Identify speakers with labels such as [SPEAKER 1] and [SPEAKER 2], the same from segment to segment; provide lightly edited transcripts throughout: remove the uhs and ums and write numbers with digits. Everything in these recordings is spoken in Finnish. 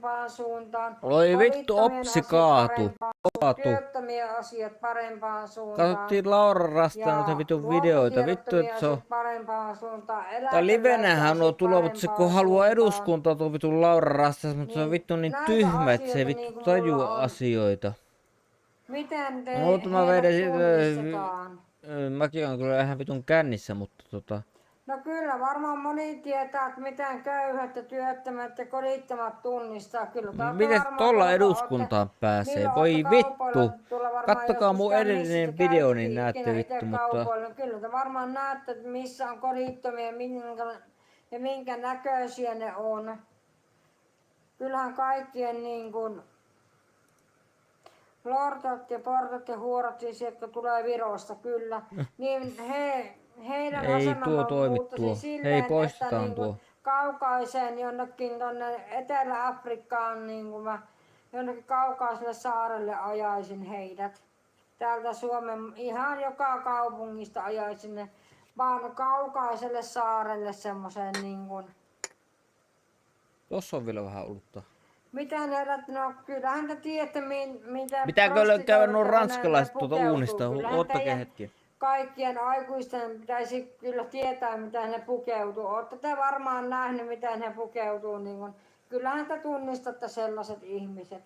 [SPEAKER 1] parempaan suuntaan.
[SPEAKER 2] Oi vittu, opsi kaatu.
[SPEAKER 1] Työttömien asiat parempaan suuntaan.
[SPEAKER 2] Katsottiin Laura Rastan noita vitun videoita. Vittu, että se on...
[SPEAKER 1] parempaan suuntaan.
[SPEAKER 2] Tää livenähän on tulossa, mutta se kun haluaa eduskuntaa tuon vitun Laura Rastas, mutta se on vittu niin tyhmä, että se ei vittu tajua asioita.
[SPEAKER 1] Miten te
[SPEAKER 2] heidät
[SPEAKER 1] tunnistetaan?
[SPEAKER 2] Mäkin on kyllä ihan vitun kännissä, mutta
[SPEAKER 1] No kyllä, varmaan moni tietää, että miten köyhät ja työttömät ja kodittomat tunnistaa. Kyllä,
[SPEAKER 2] miten tuolla eduskuntaan pääsee? Voi vittu! Kattokaa mun edellinen video, niin näette vittu, mutta...
[SPEAKER 1] Kyllä te varmaan näette, että missä on kodittomia ja minkä näköisiä ne on. Kyllähän kaikkien niin kuin lortot ja portot ja huorot, siis, jotka tulee Virosta, kyllä, niin heidän asemansa muuttui silleen, että niin kuin kaukaiseen jonnekin tonne Etelä-Afrikkaan, niin kuin mä jonnekin kaukaiselle saarelle ajaisin heidät. Täältä Suomen ihan joka kaupungista ajaisin ne vaan kaukaiselle saarelle semmoiseen niin kuin...
[SPEAKER 2] Tossa on vielä vähän olutta.
[SPEAKER 1] Mitä herrat, no kyllähän te tiedätte mitä...
[SPEAKER 2] Pitääkö käydä nuo ranskalaiset tuota uunista? Oottakaa hetki.
[SPEAKER 1] Kaikkien aikuisten pitäisi kyllä tietää, miten ne pukeutuu. Ootte te varmaan nähnyt, miten ne pukeutuu. Niin kun, kyllähän te tunnistatte sellaiset ihmiset.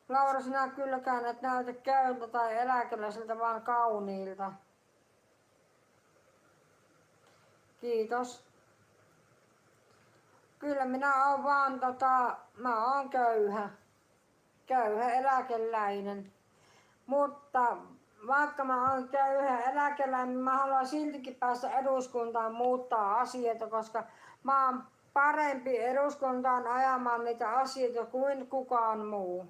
[SPEAKER 1] Laura, sinä kylläkään et näytä köyhältä tai eläkeläiseltä, vaan kauniilta. Kiitos. Kyllä minä oon vaan mä oon köyhä eläkeläinen. Mutta vaikka mä oon köyhä eläkeläinen, niin mä haluan siltikin päästä eduskuntaan muuttaa asioita, koska mä oon parempi eduskuntaan ajamaan niitä asioita kuin kukaan muu.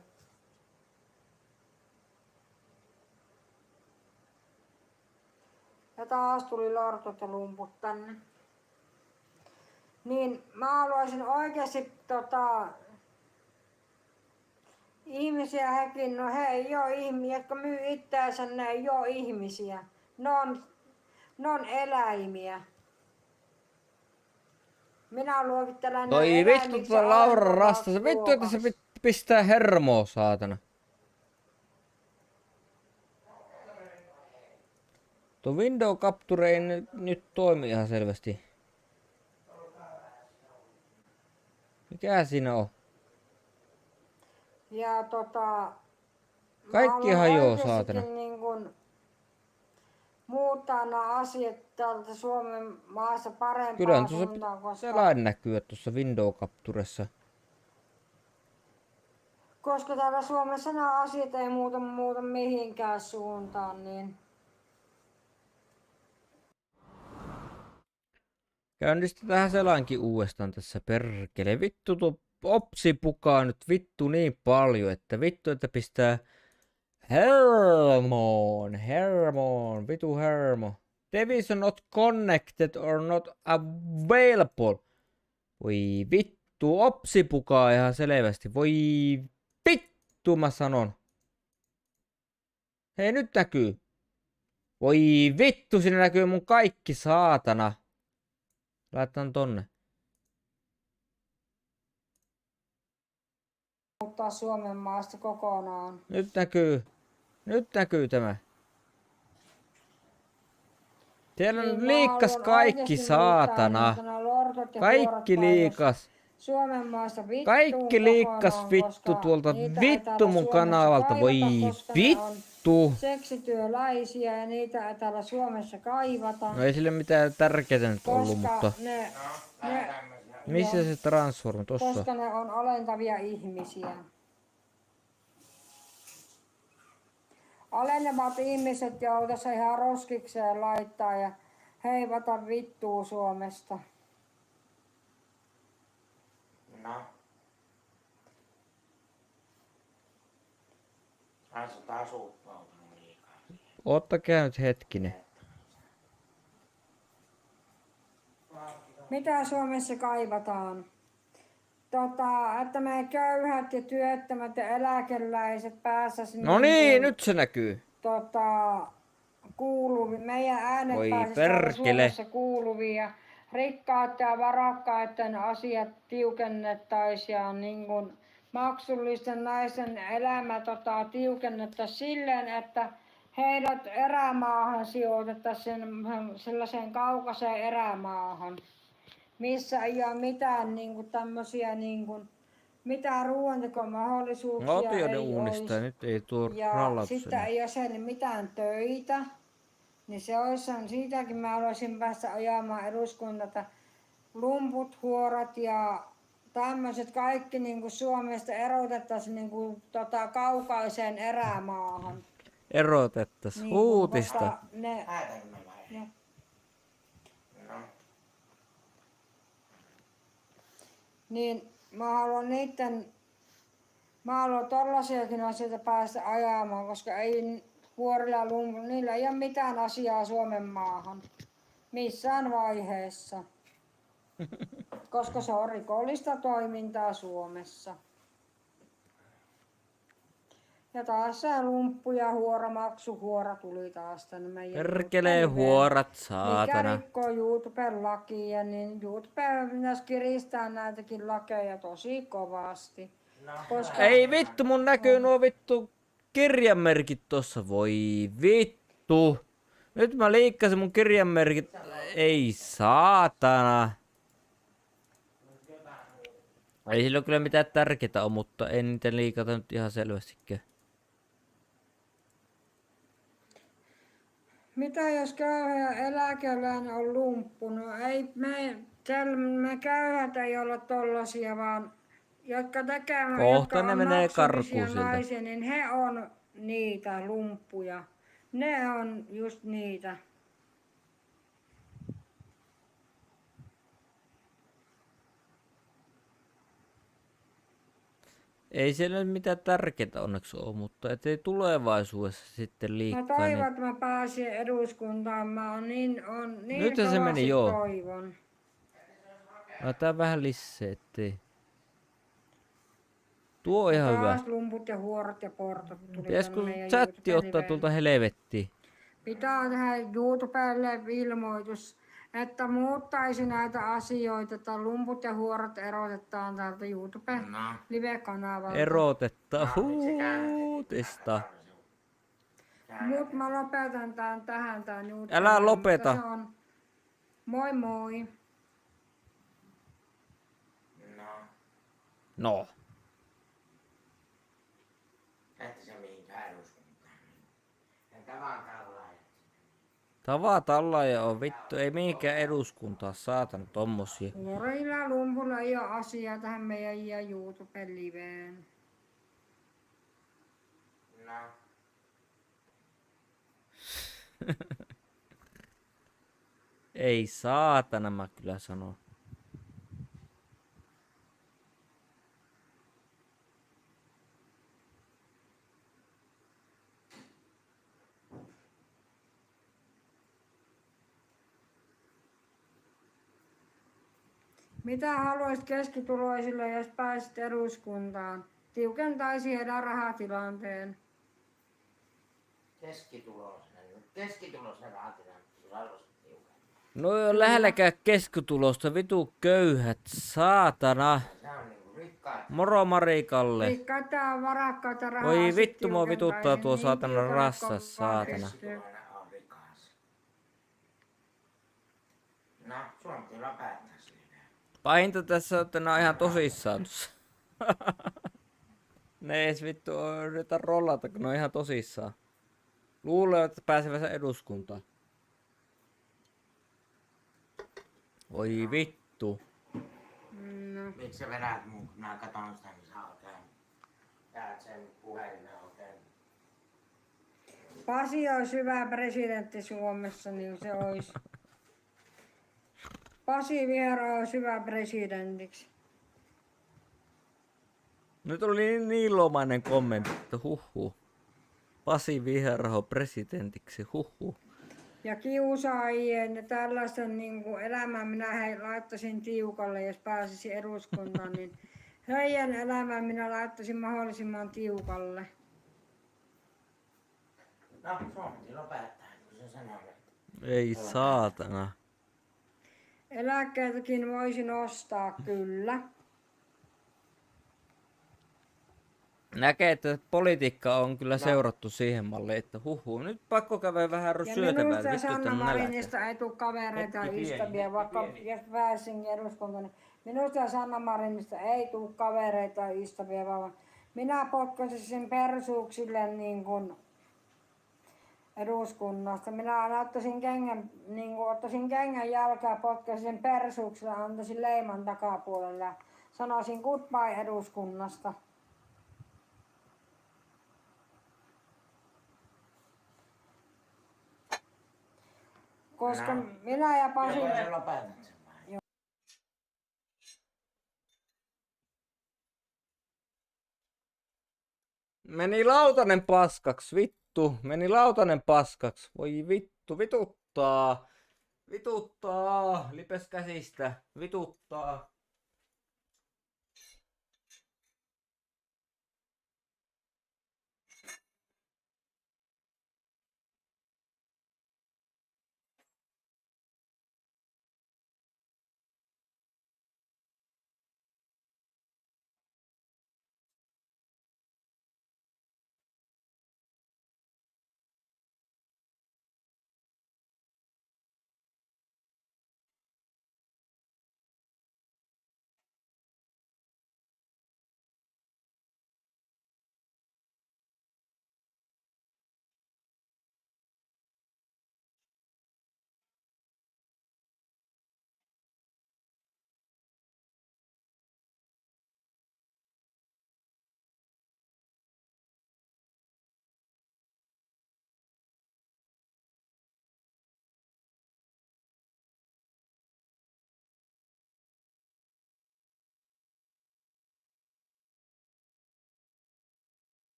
[SPEAKER 1] Ja taas tuli lortot ja lumput tänne. Niin mä haluaisin oikeasti ihmisiä hekin, no he ei oo ihmisiä, jotka myy itseänsä, ne ei oo ihmisiä. Ne on eläimiä. Minä luokittelen
[SPEAKER 2] toi vittu tuo Laura Rastas, vittu että se pistää hermoa saatana. Tuo window capture ei nyt toimi ihan selvästi. Mikä siinä on?
[SPEAKER 1] Ja
[SPEAKER 2] kaikki hajoaa saatana.
[SPEAKER 1] Niin kun muuttaa nämä asiat täältä Suomen maassa parempaan suuntaan, koska...
[SPEAKER 2] Selain näkyy tuossa window capturessa.
[SPEAKER 1] Koska täällä Suomessa nämä asiat ei muuta mihinkään suuntaan, niin...
[SPEAKER 2] Käynnistetään selainkin uudestaan tässä perkele. Vittu tuo opsi pukaa nyt vittu niin paljon, että vittu että pistää Hermon, vitu hermo. Device are not connected or not available. Voi vittu, opsi pukaa ihan selvästi. Voi vittu mä sanon. Hei nyt näkyy. Voi vittu, siinä näkyy mun kaikki saatana. Laitan tonne.
[SPEAKER 1] Muuttaa Suomen maasta kokonaan.
[SPEAKER 2] Nyt näkyy tämä. Siellä on liikas kaikki saatana. Kaikki liikas.
[SPEAKER 1] Suomen maassa vittu.
[SPEAKER 2] Kaikki liikas vittu tuolta vittu mun kanavalta. Voi vittu.
[SPEAKER 1] Seksityöläisiä ja niitä ei täällä Suomessa kaivata.
[SPEAKER 2] No ei sille mitään tärkeää nyt ollut, mutta... Missä se transform tossa?
[SPEAKER 1] Koska ne on alentavia ihmisiä. Alenevat ihmiset joutuisi ihan roskikseen laittaa ja heivata vittua Suomesta.
[SPEAKER 3] No. Taas uuttautunut liikaa.
[SPEAKER 2] Ottakaa nyt hetkinen.
[SPEAKER 1] Mitä Suomessa kaivataan? Että me köyhät ja työttömät ja eläkeläiset päästäisiin...
[SPEAKER 2] No niin, nyt se näkyy.
[SPEAKER 1] Meidän äänet pääsisivät Suomessa kuuluvia. rikkaat ja varakkaiden asiat tiukennettaisiin ja niin kuin maksullisten naisen elämä tiukennettaisiin silleen, että heidät erämaahan sijoitettaisiin sellaiseen kaukaiseen erämaahan, missä ei ole mitään niin kuin tämmöisiä niin kuin, mitään ruoantekomahdollisuuksia
[SPEAKER 2] Otioiden
[SPEAKER 1] ei
[SPEAKER 2] uunista
[SPEAKER 1] olisi.
[SPEAKER 2] nyt ei tuo
[SPEAKER 1] Ja
[SPEAKER 2] rallautus
[SPEAKER 1] sitten
[SPEAKER 2] enää.
[SPEAKER 1] ei ole mitään töitä. Niin se olisi, siitäkin mä haluaisin päästä ajamaan eduskunnalta. Lumput, huorat ja tämmöiset kaikki niin kuin Suomesta erotettaisiin niin kuin, kaukaiseen erämaahan.
[SPEAKER 2] Erotettaisiin
[SPEAKER 1] Niin kuin,
[SPEAKER 2] uutista.
[SPEAKER 1] koska ne,
[SPEAKER 3] Päätänkö mä vai?
[SPEAKER 1] ne,
[SPEAKER 3] No.
[SPEAKER 1] niin mä haluan tollasiakin asioita päästä ajamaan, koska ei huorilla ja lumpulla, niillä ei ole mitään asiaa Suomen maahan. Missään vaiheessa. Koska se on rikollista toimintaa Suomessa. Ja taas se lumppu ja maksuhuora tuli taas tänne meidän
[SPEAKER 2] Perkelee
[SPEAKER 1] YouTuben
[SPEAKER 2] huorat,
[SPEAKER 1] mikä
[SPEAKER 2] saatana.
[SPEAKER 1] rikkoo YouTuben lakia, niin YouTube pitäisi kiristää näitäkin lakeja tosi kovasti.
[SPEAKER 3] No,
[SPEAKER 1] Koska
[SPEAKER 2] Ei vittu, mun näkyy nuo vittu kirjanmerkit tossa. Voi vittu. Nyt mä liikkasin mun kirjanmerkit. Ei saatana. Ei sillä ole kyllä mitään tärkeää ole, mutta en niitä liikata nyt ihan selvästikään.
[SPEAKER 1] mitä jos köyhä ja eläkeläinen on lumppu? No ei me köyhät ei olla tollasia, vaan jotka tekevät,
[SPEAKER 2] Kohta
[SPEAKER 1] jotka
[SPEAKER 2] ne
[SPEAKER 1] on
[SPEAKER 2] menee
[SPEAKER 1] maksullisia
[SPEAKER 2] karkuun sieltä.
[SPEAKER 1] naisia, niin he on niitä lumppuja. Ne on just niitä.
[SPEAKER 2] Ei siellä nyt mitään tärkeää onneksi ole, mutta ettei tulevaisuudessa sitten
[SPEAKER 1] Mä
[SPEAKER 2] liikkaa.
[SPEAKER 1] toivon,
[SPEAKER 2] Niin...
[SPEAKER 1] että mä pääsin eduskuntaan. Mä oon niin
[SPEAKER 2] Nythän se meni,
[SPEAKER 1] kovasti
[SPEAKER 2] joo.
[SPEAKER 1] toivon.
[SPEAKER 2] Laitetaan vähän lisää, ettei. Tuo on ihan hyvä.
[SPEAKER 1] Taas lumput ja huorot ja portot tuli
[SPEAKER 2] Pitäisikö
[SPEAKER 1] tänne meidän
[SPEAKER 2] chatti ottaa
[SPEAKER 1] YouTube-liveen.
[SPEAKER 2] tuolta helvettiin?
[SPEAKER 1] Pitää tehdä YouTubelle ilmoitus, että muuttaisi näitä asioita, että lumput ja huorot erotetaan täältä
[SPEAKER 3] No.
[SPEAKER 1] YouTube-live-kanavalta.
[SPEAKER 2] Erotetta uutista.
[SPEAKER 1] Mut mä lopetan tähän tän YouTube.
[SPEAKER 2] Älä lopeta.
[SPEAKER 1] Se on... Moi moi.
[SPEAKER 3] No.
[SPEAKER 2] No.
[SPEAKER 3] Että se mihinkään eduskuntaan. Ja tavan tällainen.
[SPEAKER 2] Tavataan ja on vittu, ei mihinkään eduskuntaa, saatana tommosia.
[SPEAKER 1] Huorilla ja lumpulla ei ole asiaa tähän meidän YouTube-liveen.
[SPEAKER 3] No.
[SPEAKER 2] Ei saatana, mä kyllä sanon.
[SPEAKER 1] Mitä haluaisit keskituloisille, jos pääsit eduskuntaan? Tiukentaisi heidän rahatilanteen.
[SPEAKER 3] Keskituloisen raatilan salvasti tiukan.
[SPEAKER 2] No ei ole lähelläkään keskitulosta, vitu köyhät, saatana.
[SPEAKER 3] Se on niinku rikkaat.
[SPEAKER 2] Moro Marikalle.
[SPEAKER 1] Rikkaita ja varakkaita rahaa.
[SPEAKER 2] Oi
[SPEAKER 1] sit
[SPEAKER 2] vittu, mua
[SPEAKER 1] tiukentaisi,
[SPEAKER 2] vituttaa tuo
[SPEAKER 1] niin
[SPEAKER 2] saatana
[SPEAKER 1] tiukana
[SPEAKER 2] rassa,
[SPEAKER 1] kovaa
[SPEAKER 2] saatana.
[SPEAKER 1] pystyy.
[SPEAKER 3] Keskituloinen on rikas. No, Suomi kyllä päättää siitä.
[SPEAKER 2] Pahinta tässä on, että ne on ihan tosissaan tossa. Ne ei edes vittu yritä rollata, kun ne on ihan tosissaan. Luulee, että pääsevänsä eduskuntaan. Oi vittu.
[SPEAKER 1] No.
[SPEAKER 3] Miksi sä vedät mun, kun mä katon sitä, niin sä oot käynyt sen puhelimen oikein.
[SPEAKER 1] Pasi olisi hyvä presidentti Suomessa, niin se olisi. Pasi Viera olisi hyvä presidentiksi.
[SPEAKER 2] Nyt oli niin lomainen kommentti, että huhhuh. Pasi Viherho presidentiksi, huhhuh.
[SPEAKER 1] Ja kiusaajien ja tällaisen niin kuin elämän minä laittaisin tiukalle, jos pääsisi eduskuntaan, niin heidän elämän minä laittaisin mahdollisimman tiukalle.
[SPEAKER 3] No, Suomi kyllä päättää, kun se sanoo.
[SPEAKER 2] Ei saatana.
[SPEAKER 1] Eläkkeitäkin voisin ostaa, kyllä.
[SPEAKER 2] Näkee, että politiikka on kyllä seurattu siihen malliin, että nyt pakko käydä vähän
[SPEAKER 1] Ja
[SPEAKER 2] syötämään,
[SPEAKER 1] minusta
[SPEAKER 2] vittu, että
[SPEAKER 1] Sanna
[SPEAKER 2] on nälkä.
[SPEAKER 1] Marinista ei tule kavereita ja
[SPEAKER 2] Hetki
[SPEAKER 1] ystäviä,
[SPEAKER 2] pieni,
[SPEAKER 1] vaikka
[SPEAKER 2] hetki
[SPEAKER 1] jos pääsin eduskuntaan. Niin minusta Sanna Marinista ei tule kavereita ja ystäviä, vaan minä potkasin sen persuuksille niin kuin eduskunnasta. Minä näyttäisin kengän, niin kuin ottaisin kengän jalkaa, potkaisin sen persuuksille, antaisin leiman takapuolelle ja sanoisin goodbye eduskunnasta. Koska minä ja Pasi...
[SPEAKER 2] Meni lautanen paskaksi, vittu. Meni lautanen paskaksi. Voi vittu, vituttaa. Vituttaa. Lipes käsistä. Vituttaa.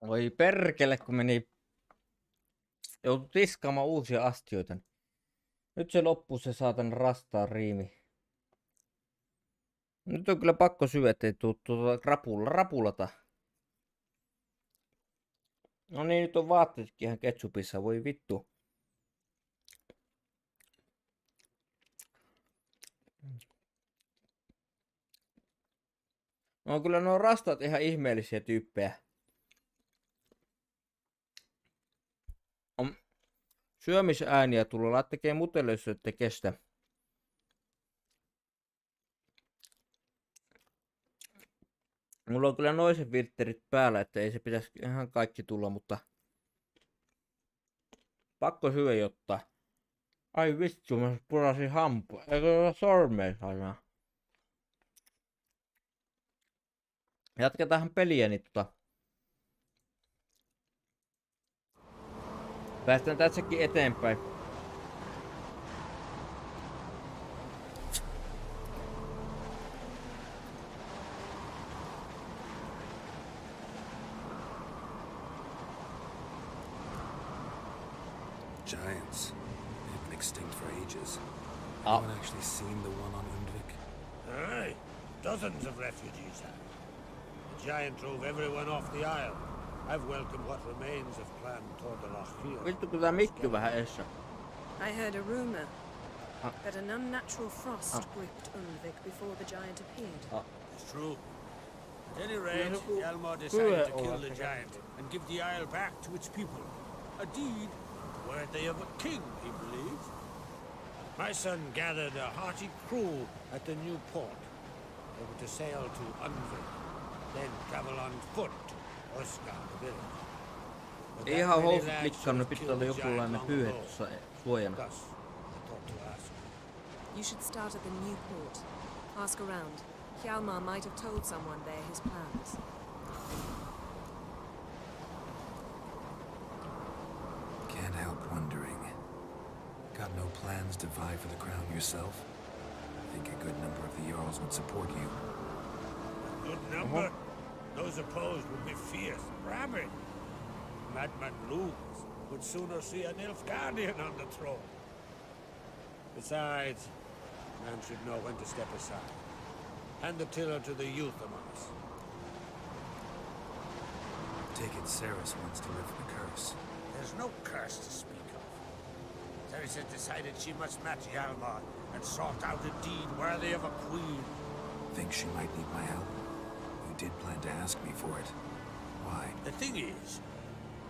[SPEAKER 2] Oi perkele, kun joutui tiskaamaan uusia astioita. Nyt se loppuu se saatan rastaa riimi. Nyt on kyllä pakko syödä, ettei tuu rapulata. No niin, nyt on vaatteetkin ihan ketsupissa, voi vittu. No kyllä nuo rastat ihan ihmeellisiä tyyppejä. On syömisääniä tulla, tekee mutelle, jos ette kestä. Mulla on kyllä noisen filterit päällä, että ei se pitäisi ihan kaikki tulla, mutta pakko syödä jotta. Ai vittu, mä purasin hampua. Eikö ole sormeen aina? Jatketaan peliä, niin päästään tässäkin eteenpäin.
[SPEAKER 4] Giants. They've been extinct for ages. Anyone actually seen the one on Undvik?
[SPEAKER 5] Aye, dozens of refugees have. The giant drove everyone off the isle. I've welcomed what remains of Clan Tordalach.
[SPEAKER 2] Vittu kun tää mikki vähän essä.
[SPEAKER 6] I heard a rumor that an unnatural frost gripped Ulvik before the giant appeared.
[SPEAKER 5] It's true. At any rate, Hjalmar
[SPEAKER 2] hyö
[SPEAKER 5] decided to
[SPEAKER 2] olla
[SPEAKER 5] kill the
[SPEAKER 2] se
[SPEAKER 5] giant and give the isle back to its people. A deed worthy of a king, he believed. My son gathered a hearty crew at the new port. They were to sail to Unvik, then travel on foot to Oskar, the village. But that
[SPEAKER 2] Ihan
[SPEAKER 5] many
[SPEAKER 2] housut
[SPEAKER 5] lads
[SPEAKER 2] likkannut,
[SPEAKER 5] should have
[SPEAKER 2] pitää olla
[SPEAKER 5] killed the
[SPEAKER 2] jokinlainen
[SPEAKER 5] giant
[SPEAKER 2] pyyhe
[SPEAKER 5] long
[SPEAKER 2] tuossa
[SPEAKER 5] ago.
[SPEAKER 2] suojana.
[SPEAKER 5] Thus, I thought to ask.
[SPEAKER 6] You should start at the new port. Ask around. Hjalmar might have told someone there his plans.
[SPEAKER 4] Can't help wondering. Got no plans to vie for the crown yourself? Think a good number of the Jarls would support you.
[SPEAKER 5] Good number. Those opposed would be fierce, rabid. Madman Luke would sooner see an Nilfgaardian on the throne. Besides, man should know when to step aside. Hand the tiller to the youth among us.
[SPEAKER 4] Take it Ceres wants to lift the curse.
[SPEAKER 5] There's no curse to speak of. Ceres has decided she must match Hjalmar and sought out a deed worthy of a queen.
[SPEAKER 4] Think she might need my help? You did plan to ask me for it. Why?
[SPEAKER 5] The thing is,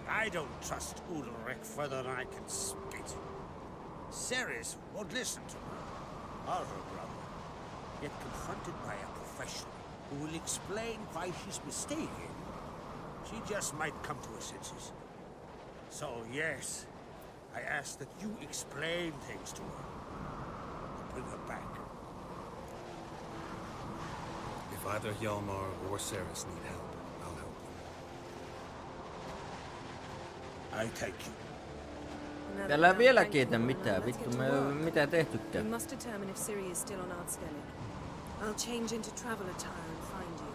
[SPEAKER 5] I don't trust Udalric further than I can spit. Ceres won't listen to her, or her brother. Yet confronted by a professional who will explain why she's mistaken, she just might come to her senses. So yes, I ask that you explain things to her and bring her back.
[SPEAKER 4] If either Hjalmar or Ceres need help, I'll help them.
[SPEAKER 5] I thank you.
[SPEAKER 2] Älä vielä kiitä mitään, vittu me ei oo mitään tehtykään.
[SPEAKER 6] We must determine if Ciri is still on Ardskellig. I'll change into travel attire and find you.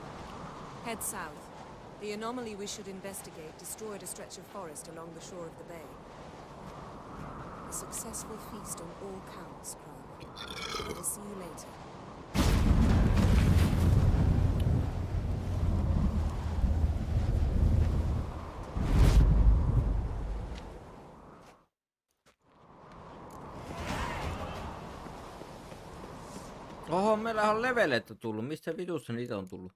[SPEAKER 6] Head south. The anomaly we should investigate destroyed a stretch of forest along the shore of the bay. A successful feast on all counts, Krag. I will see you later.
[SPEAKER 2] Oho, meillä on leveleitä tullut. Mistä vitussa niitä on tullut?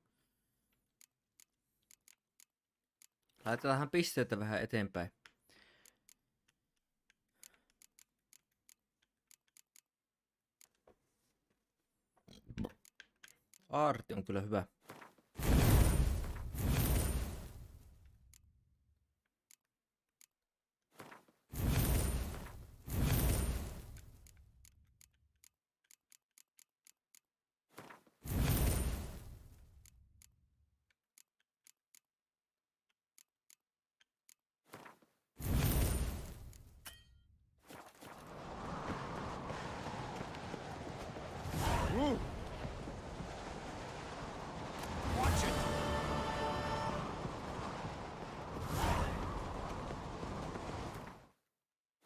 [SPEAKER 2] Laitetaanhan pisteitä vähän eteenpäin. Aarti on kyllä hyvä.
[SPEAKER 5] Watch it!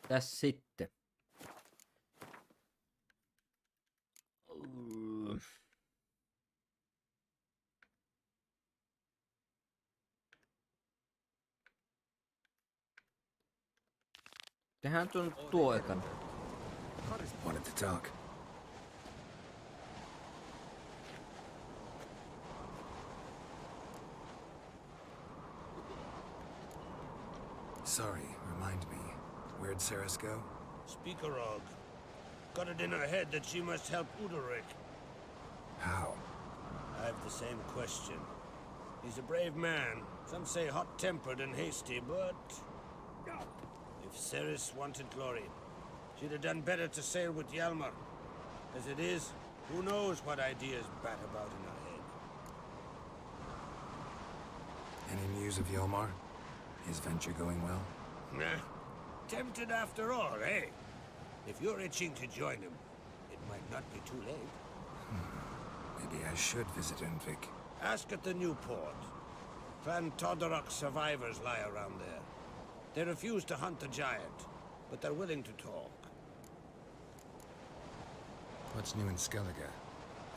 [SPEAKER 2] Tässä sitten. Tehdään tuo ekan.
[SPEAKER 4] Wanted to talk. Sorry, remind me. Where'd Ceres go?
[SPEAKER 5] Speakerog. Got it in her head that she must help Udalric.
[SPEAKER 4] How?
[SPEAKER 5] I have the same question. He's a brave man. Some say hot-tempered and hasty, but... If Ceres wanted glory, she'd have done better to sail with Hjalmar. As it is, who knows what ideas bat about in her head.
[SPEAKER 4] Any news of Hjalmar? His venture going well?
[SPEAKER 5] Nah. Tempted after all, eh? If you're itching to join him, it might not be too late.
[SPEAKER 4] Maybe I should visit Unvik.
[SPEAKER 5] Ask at the new port. Clan Todorok survivors lie around there. They refuse to hunt the giant, but they're willing to talk.
[SPEAKER 4] What's new in Skellige?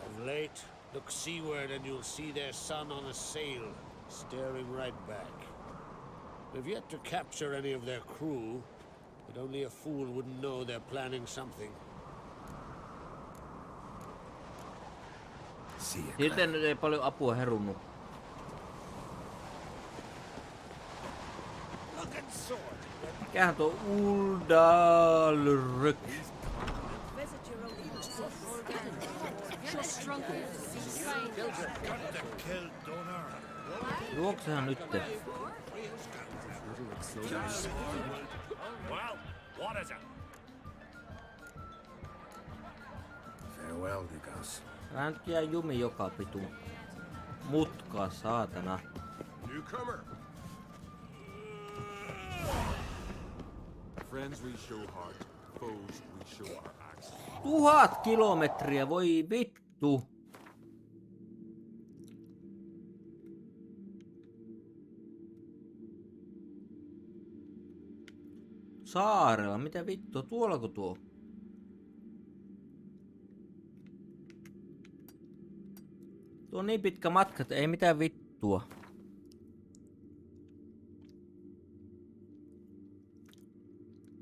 [SPEAKER 5] Of late, look seaward and you'll see their sun on a sail, staring right back. We've yet to capture any of their crew, but only a fool wouldn't know they're planning something.
[SPEAKER 4] See ya,
[SPEAKER 2] Siltä nyt ei paljon apua herunnut.
[SPEAKER 5] rugged sword.
[SPEAKER 2] Mikähän tuo Uldalryk?
[SPEAKER 5] Got to kill Donar.
[SPEAKER 2] Juoksehan nytte.
[SPEAKER 5] Well, what is it?
[SPEAKER 4] Farewell, Vigas.
[SPEAKER 2] Älä nyt jää jumi joka pitu. Mutkaa, saatana.
[SPEAKER 7] Newcomer. Friends we show heart, foes we show our axe.
[SPEAKER 2] 1000 kilometriä, voi vittu. Saarella, mitä vittua, tuollako tuo? Tuo on niin pitkä matka, että ei mitään vittua.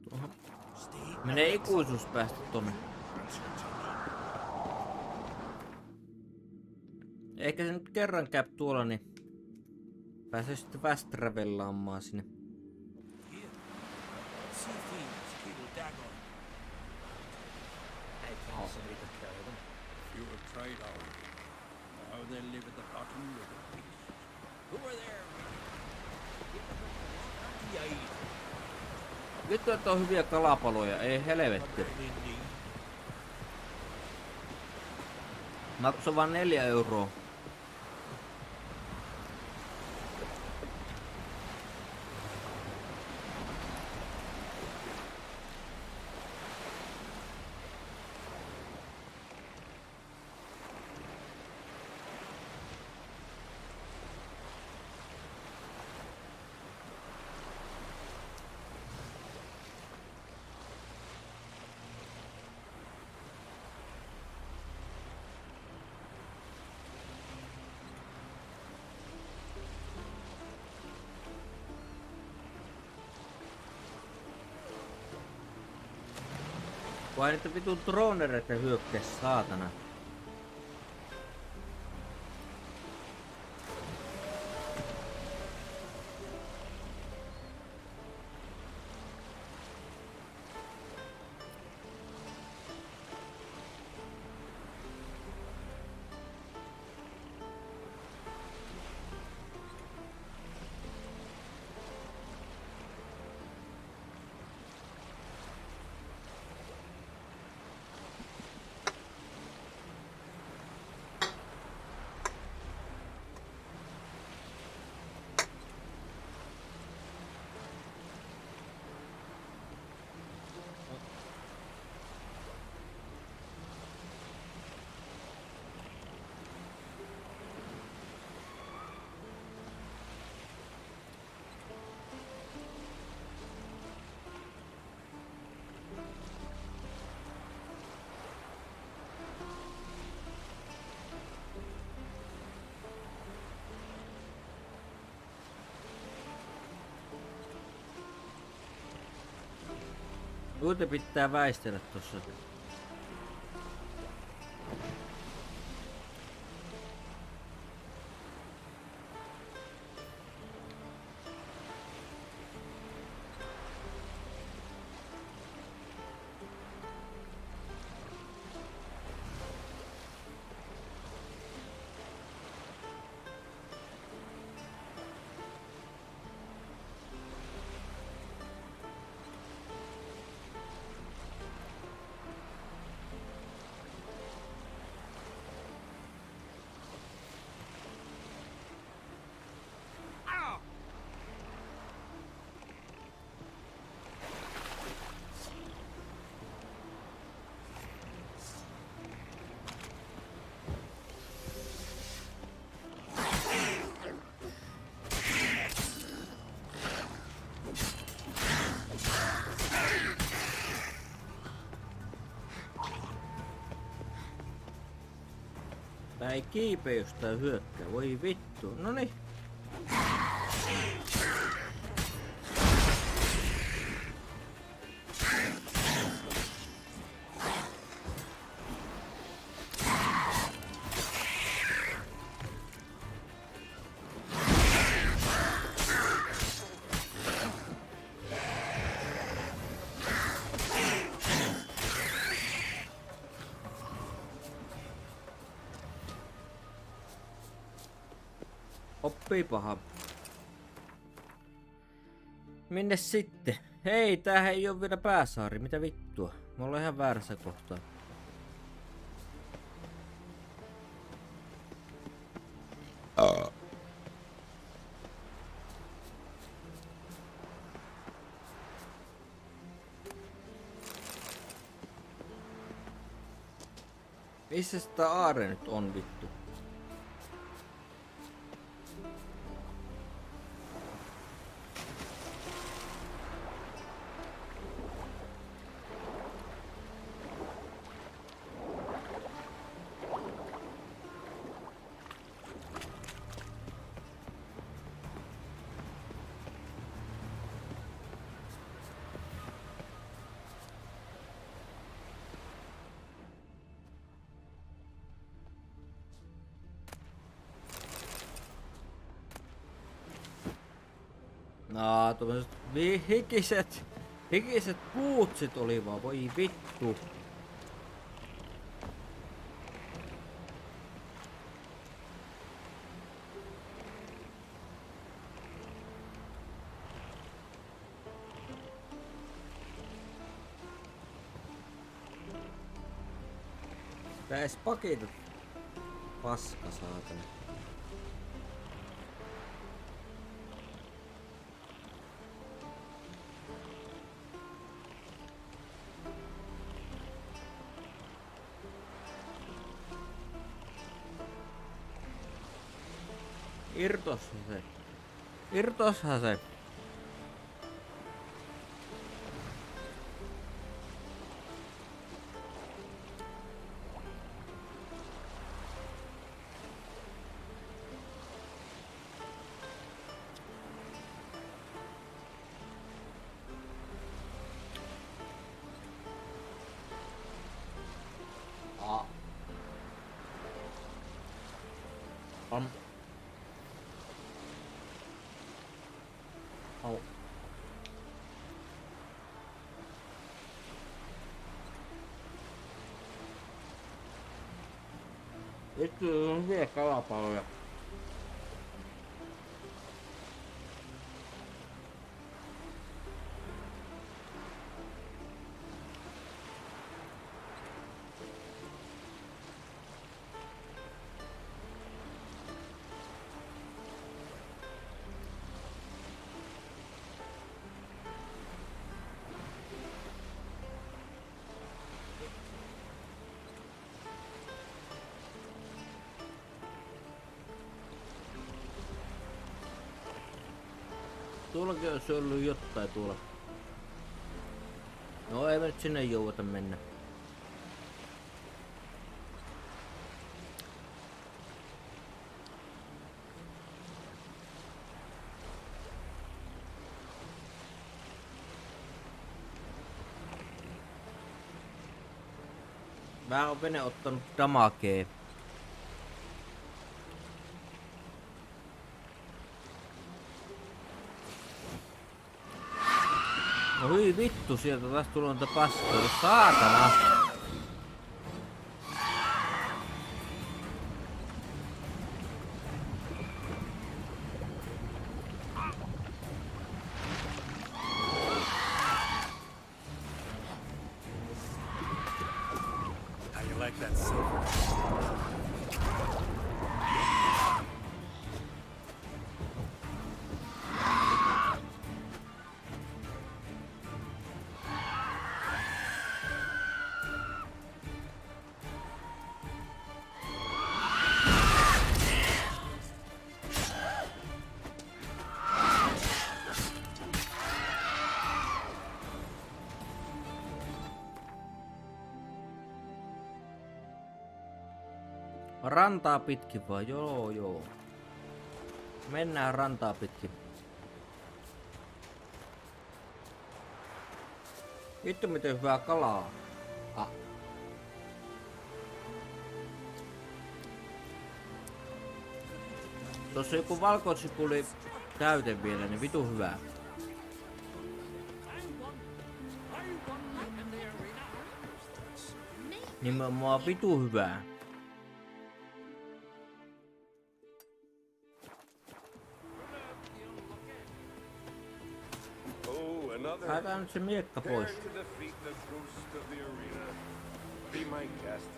[SPEAKER 2] Tuohon menee ikuisuus päästä tonne. Eikä se nyt kerran käy tuolla, niin pääsee sitten fast travellaamaan sinne.
[SPEAKER 5] You have tried all. Now they live at the bottom of the pit. Who are there?
[SPEAKER 2] Vittu, että on hyviä kalapaloja, ei helvetti. Maksaa vaan 4 euroa. Vai niitä vitun dronereita hyökkäs, saatana. Kuinka pitää väistellä tossa? Tää ei kiipeä, jos tää hyökkää. Voi vittu. Noniin. Sopii paha. Minne sitten? Hei, tämähän ei oo vielä pääsaari. Mitä vittua? Me ollaan ihan väärässä kohtaa. Missä sitä aare nyt on vittu? Tuommoiset hikiset puutsit oli vaan, voi vittu. Tää ees pakita. Paska saatana. Irtoshan se. Vittu on hyviä kalapaloja. Tuollakin olisi ollut jotain tuolla. No ei me nyt sinne jouduta mennä. Vähän on vene ottanut damakee. No hyi vittu, sieltä taas tulee noita paskaa. Saatana!
[SPEAKER 4] How you like that silver?
[SPEAKER 2] Rantaa pitkin vaan, joo. Mennään rantaa pitkin. Vittu miten hyvää kalaa. Tossa joku valkosipuli täyte vielä, niin vitu hyvää. Nimenomaan vitu hyvää.
[SPEAKER 7] Another
[SPEAKER 2] Haetaan nyt se miekka pois.
[SPEAKER 7] to defeat the ghost of the arena. Be my guest.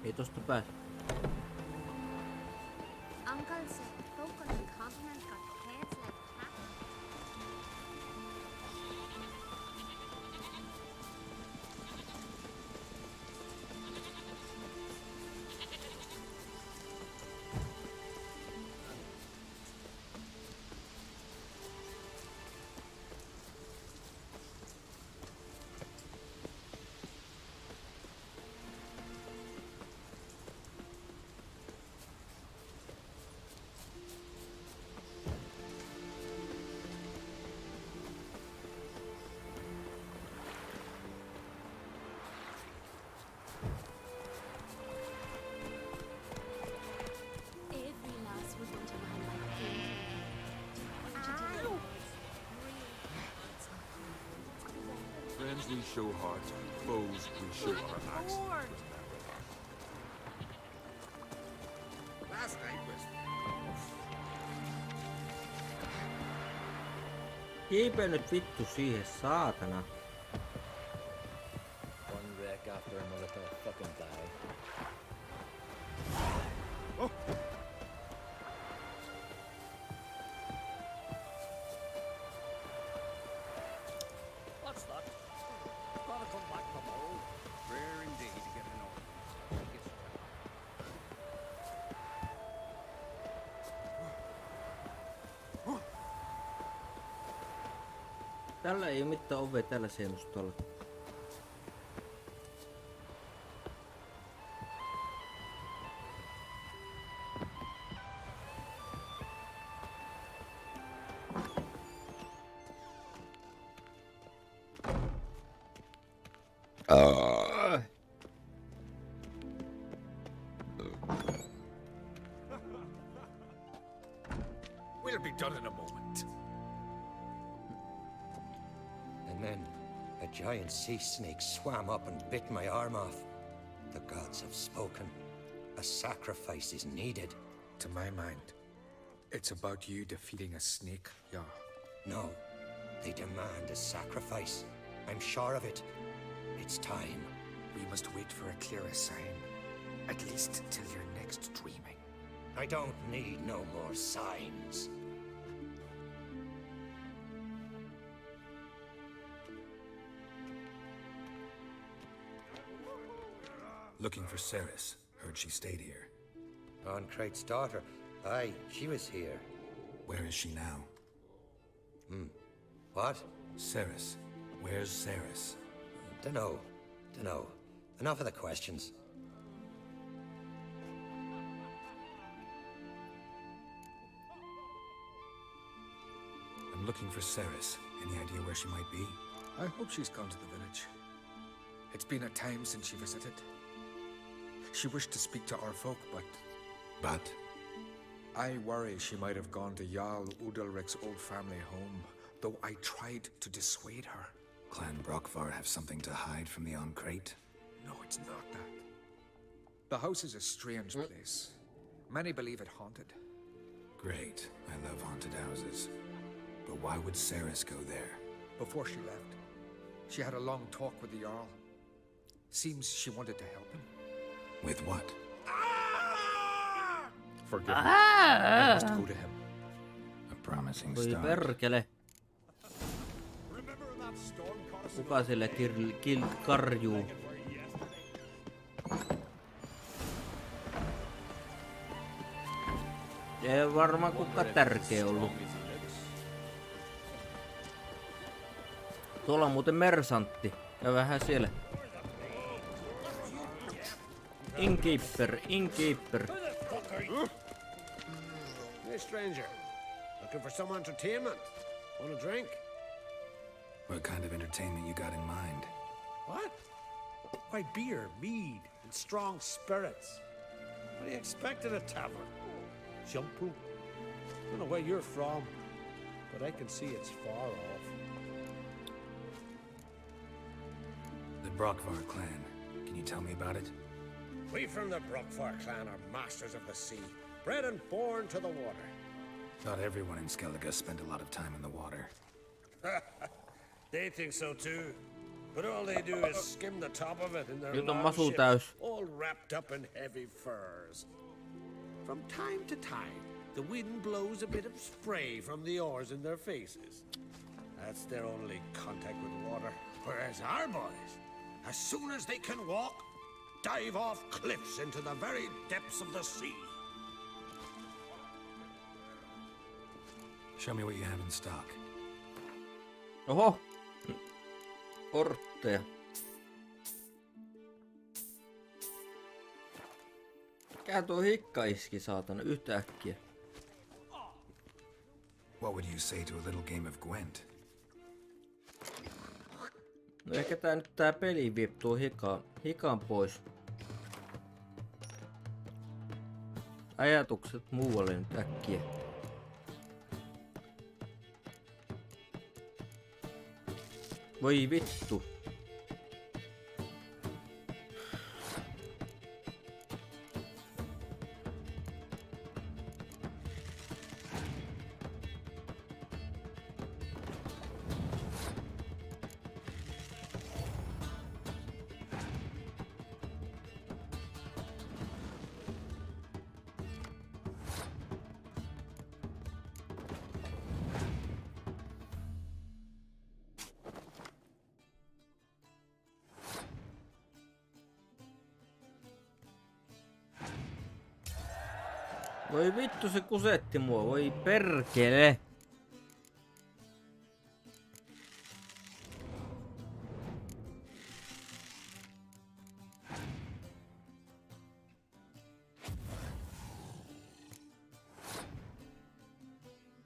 [SPEAKER 2] Ei tosta pääse.
[SPEAKER 8] Uncle said folk on the continent got heads like cats. Every lass would want to run like Ow!
[SPEAKER 7] Friends we show hearts, foes we show our axes.
[SPEAKER 5] Last night was
[SPEAKER 2] Kiipeä nyt vittu siihen, saatana.
[SPEAKER 9] One wreck after another till I fucking die.
[SPEAKER 5] What's that? Gotta come back tomorrow. Rare indeed to get an order.
[SPEAKER 2] Tällä ei oo mitään ovea tällä sienustolla.
[SPEAKER 5] We'll be done in a moment.
[SPEAKER 10] And then a giant sea snake swam up and bit my arm off. The gods have spoken. A sacrifice is needed.
[SPEAKER 4] To my mind, it's about you defeating a snake, yeah.
[SPEAKER 10] No, they demand a sacrifice. I'm sure of it. It's time.
[SPEAKER 4] We must wait for a clearer sign. At least till your next dreaming.
[SPEAKER 10] I don't need no more signs.
[SPEAKER 4] Looking for Ceres. Heard she stayed here.
[SPEAKER 10] Oncrate's daughter. Aye, she was here.
[SPEAKER 4] Where is she now?
[SPEAKER 10] What?
[SPEAKER 4] Ceres. Where's Ceres?
[SPEAKER 10] Dunno. Enough of the questions.
[SPEAKER 4] I'm looking for Ceres. Any idea where she might be? I hope she's gone to the village. It's been a time since she visited. She wished to speak to our folk, but... But? I worry she might have gone to Jarl Udalric's old family home, though I tried to dissuade her. Clan Brockvar have something to hide from the Oncrate? No, it's not that. The house is a strange place. Many believe it haunted. Great. I love haunted houses. But why would Ceres go there? Before she left, she had a long talk with the Jarl. Seems she wanted to help him. With what?
[SPEAKER 7] Forgive me.
[SPEAKER 4] I must go to him. A promising
[SPEAKER 2] Voi
[SPEAKER 4] start.
[SPEAKER 2] perkele. Kuka sille karjuu? Ei varmaan kukaan tärkeä ollut. Tuolla on muuten mersantti. Ja vähän siellä. Innkeeper.
[SPEAKER 5] Hey, stranger. Looking for some entertainment? Want a drink?
[SPEAKER 4] What kind of entertainment you got in mind?
[SPEAKER 5] What? Why, beer, mead, and strong spirits. What do you expect at a tavern? Jumple? Don't know where you're from, but I can see it's far off.
[SPEAKER 4] The Brockvar clan. Can you tell me about it?
[SPEAKER 5] We from the Brockfar clan are masters of the sea, bred and born to the water.
[SPEAKER 4] Not everyone in Skellige spent a lot of time in the water.
[SPEAKER 5] They think so too. But all they do is skim the top of it in their
[SPEAKER 2] Nyt on
[SPEAKER 5] long
[SPEAKER 2] masu
[SPEAKER 5] ships,
[SPEAKER 2] täys.
[SPEAKER 5] all wrapped up in heavy furs. From time to time, the wind blows a bit of spray from the oars in their faces. That's their only contact with water. Whereas our boys, as soon as they can walk, dive off cliffs into the very depths of the sea.
[SPEAKER 4] Show me what you have in stock.
[SPEAKER 2] Oho! Kortteja. Mikä tuo hikka iski saatana yhtäkkiä?
[SPEAKER 4] What would you say to a little game of Gwent?
[SPEAKER 2] No ehkä tää peli vie tuo hikan pois. Ajatukset muualle nyt äkkiä. Voi vittu. Voi vittu se kusetti mua, voi perkele.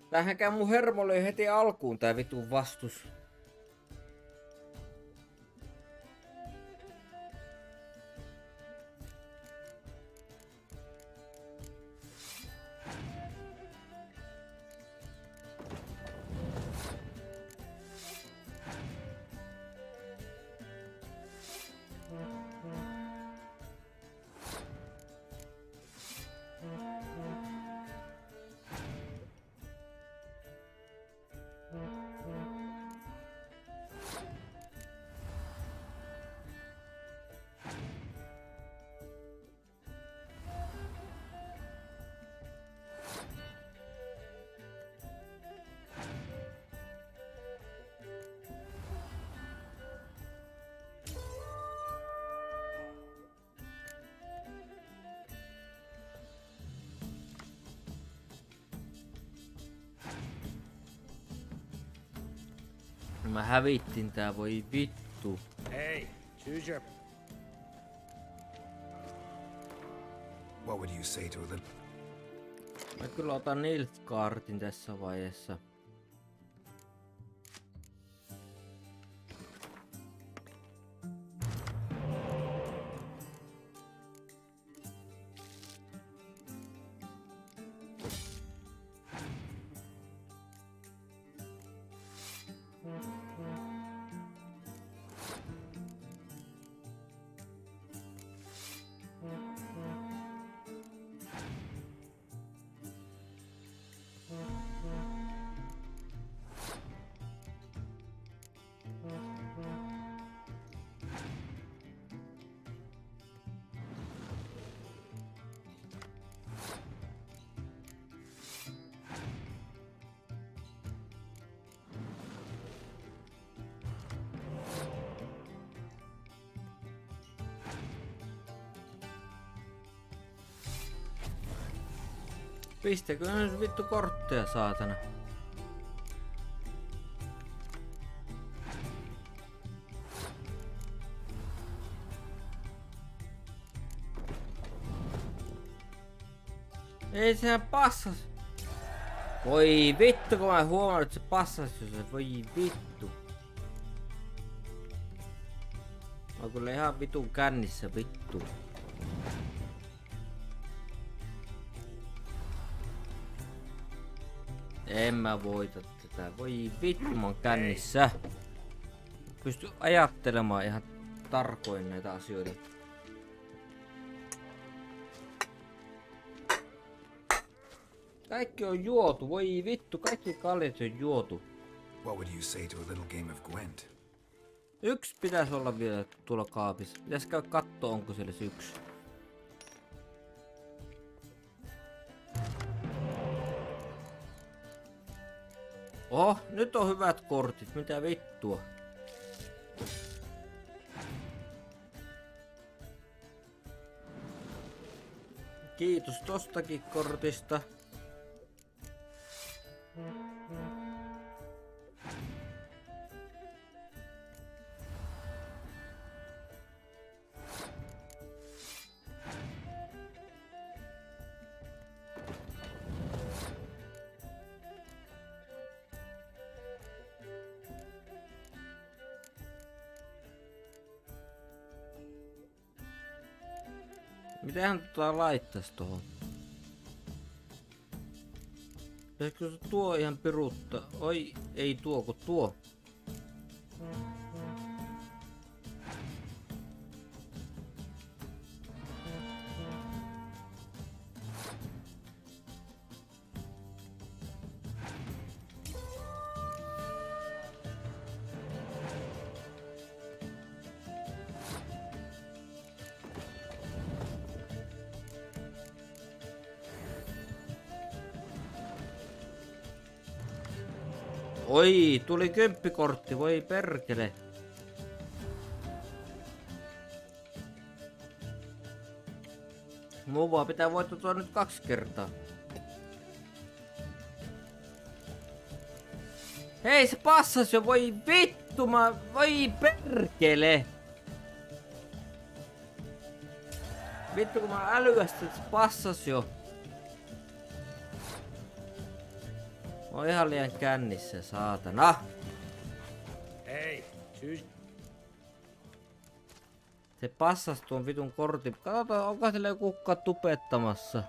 [SPEAKER 2] Tähänkään mun hermo löi heti alkuun tää vitun vastus. Mä hävittin tää, voi vittu.
[SPEAKER 5] Hey, choose your...
[SPEAKER 4] What would you say to a little...
[SPEAKER 2] Mä kyllä otan Nilfgaardin tässä vaiheessa. Pistäkö nyt vittu kortteja, saatana? Ei sehän passas. Voi vittu, kun mä en huomannut, että se passas, jos voi vittu. Mä oon kyllä ihan vitun kännissä, vittu. En mä voita tätä. Voi vittu, mä oon kännissä. Pysty ajattelemaan ihan tarkoin näitä asioita. Kaikki on juotu, voi vittu, kaikki kaljat on juotu.
[SPEAKER 4] What would you say to a little game of Gwent?
[SPEAKER 2] Yksi pitäisi olla vielä tuolla kaapissa. Pitäis käydä kattoo, onko siellä se yksi. Oho, nyt on hyvät kortit, mitä vittua. Kiitos tostakin kortista. Mitähän laittais tohon? Pitäisikö se tuo ihan piruttaa? Oi, ei tuo, kun tuo. Oi, tuli 10 kortti, voi perkele. Mun vaan pitää voittaa nyt 2 kertaa. Hei, se passas jo, voi vittu, voi perkele. Vittu kun mä älyästä, että se passas jo. Mä oon ihan liian kännissä, saatana.
[SPEAKER 5] Hei,
[SPEAKER 2] Se passas tuon vitun kortin. Katsotaan, onko sillä joku tupettamassa.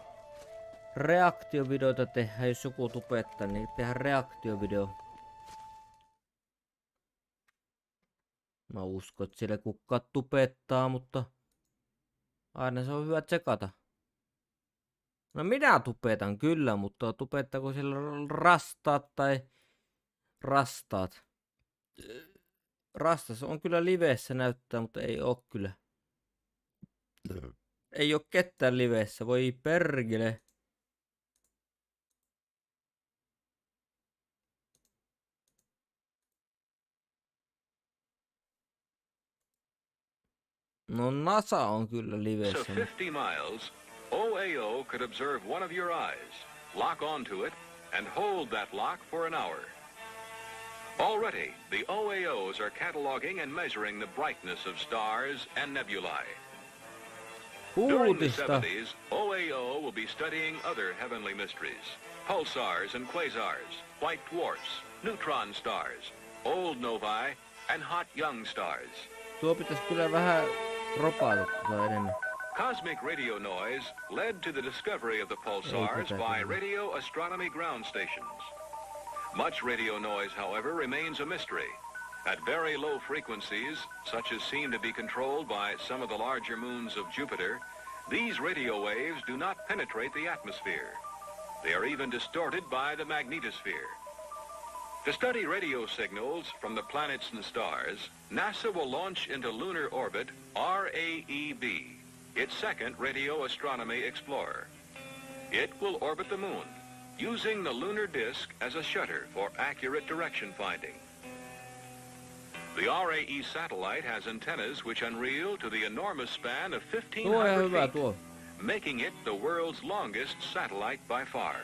[SPEAKER 2] Reaktiovideoita tehdään, jos joku tupettaa, niin tehdään reaktiovideo. Mä uskon, että siellä kukaan tupettaa, mutta aina se on hyvä tsekata. No minä tupetan kyllä, mutta tupettaako siellä rastaat tai rastaat? Rastas on kyllä livessä näyttää, mutta ei oo kyllä. Ei oo ketään livessä, voi perkele. No NASA on kyllä livessä.
[SPEAKER 11] So 50 miles, OAO could observe one of your eyes, lock onto it, and hold that lock for an hour. Already, the OAOs are cataloging and measuring the brightness of stars and nebulae. During the 70s, OAO will be studying other heavenly mysteries, pulsars and quasars, white dwarfs, neutron stars, old novae, and hot young stars.
[SPEAKER 2] Tuo pitäisi kyllä vähän ropata enemmän.
[SPEAKER 11] Cosmic radio noise led to the discovery of the pulsars by radio astronomy ground stations. Much radio noise, however, remains a mystery. At very low frequencies, such as seem to be controlled by some of the larger moons of Jupiter, these radio waves do not penetrate the atmosphere. They are even distorted by the magnetosphere. To study radio signals from the planets and stars, NASA will launch into lunar orbit RAEB, its second radio astronomy explorer. It will orbit the moon, using the lunar disk as a shutter for accurate direction finding. The RAE satellite has antennas which unreel to the enormous span of 1,500 feet, making it the world's longest satellite by far.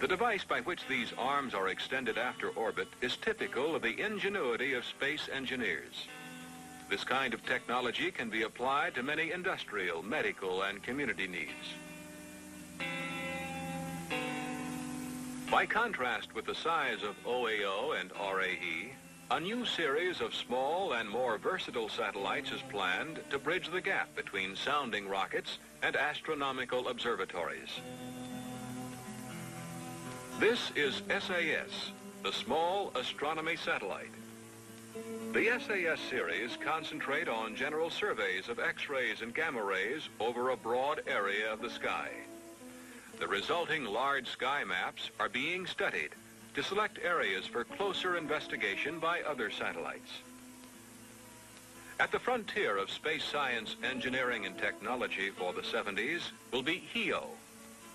[SPEAKER 11] The device by which these arms are extended after orbit is typical of the ingenuity of space engineers. This kind of technology can be applied to many industrial, medical, and community needs. By contrast with the size of OAO and RAE, a new series of small and more versatile satellites is planned to bridge the gap between sounding rockets and astronomical observatories. This is SAS, the Small Astronomy Satellite. The SAS series concentrate on general surveys of X-rays and gamma rays over a broad area of the sky. The resulting large sky maps are being studied to select areas for closer investigation by other satellites. At the frontier of space science, engineering, and technology for the 70s will be HEO,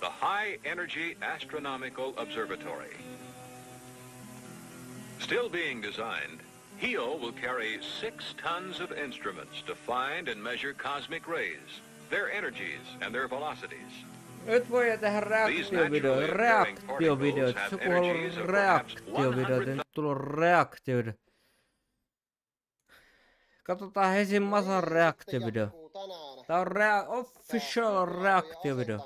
[SPEAKER 11] the High Energy Astronomical Observatory. Still being designed, HEO will carry 6 tons of instruments to find and measure cosmic rays, their energies, and their velocities.
[SPEAKER 2] Nyt voi tehdä reaktiovideoita. Jos joku haluaa reaktiovideoita, nyt tullut reaktioita. Katsotaan ensin Masan reaktiovideo. Tää on official reaktiovideo.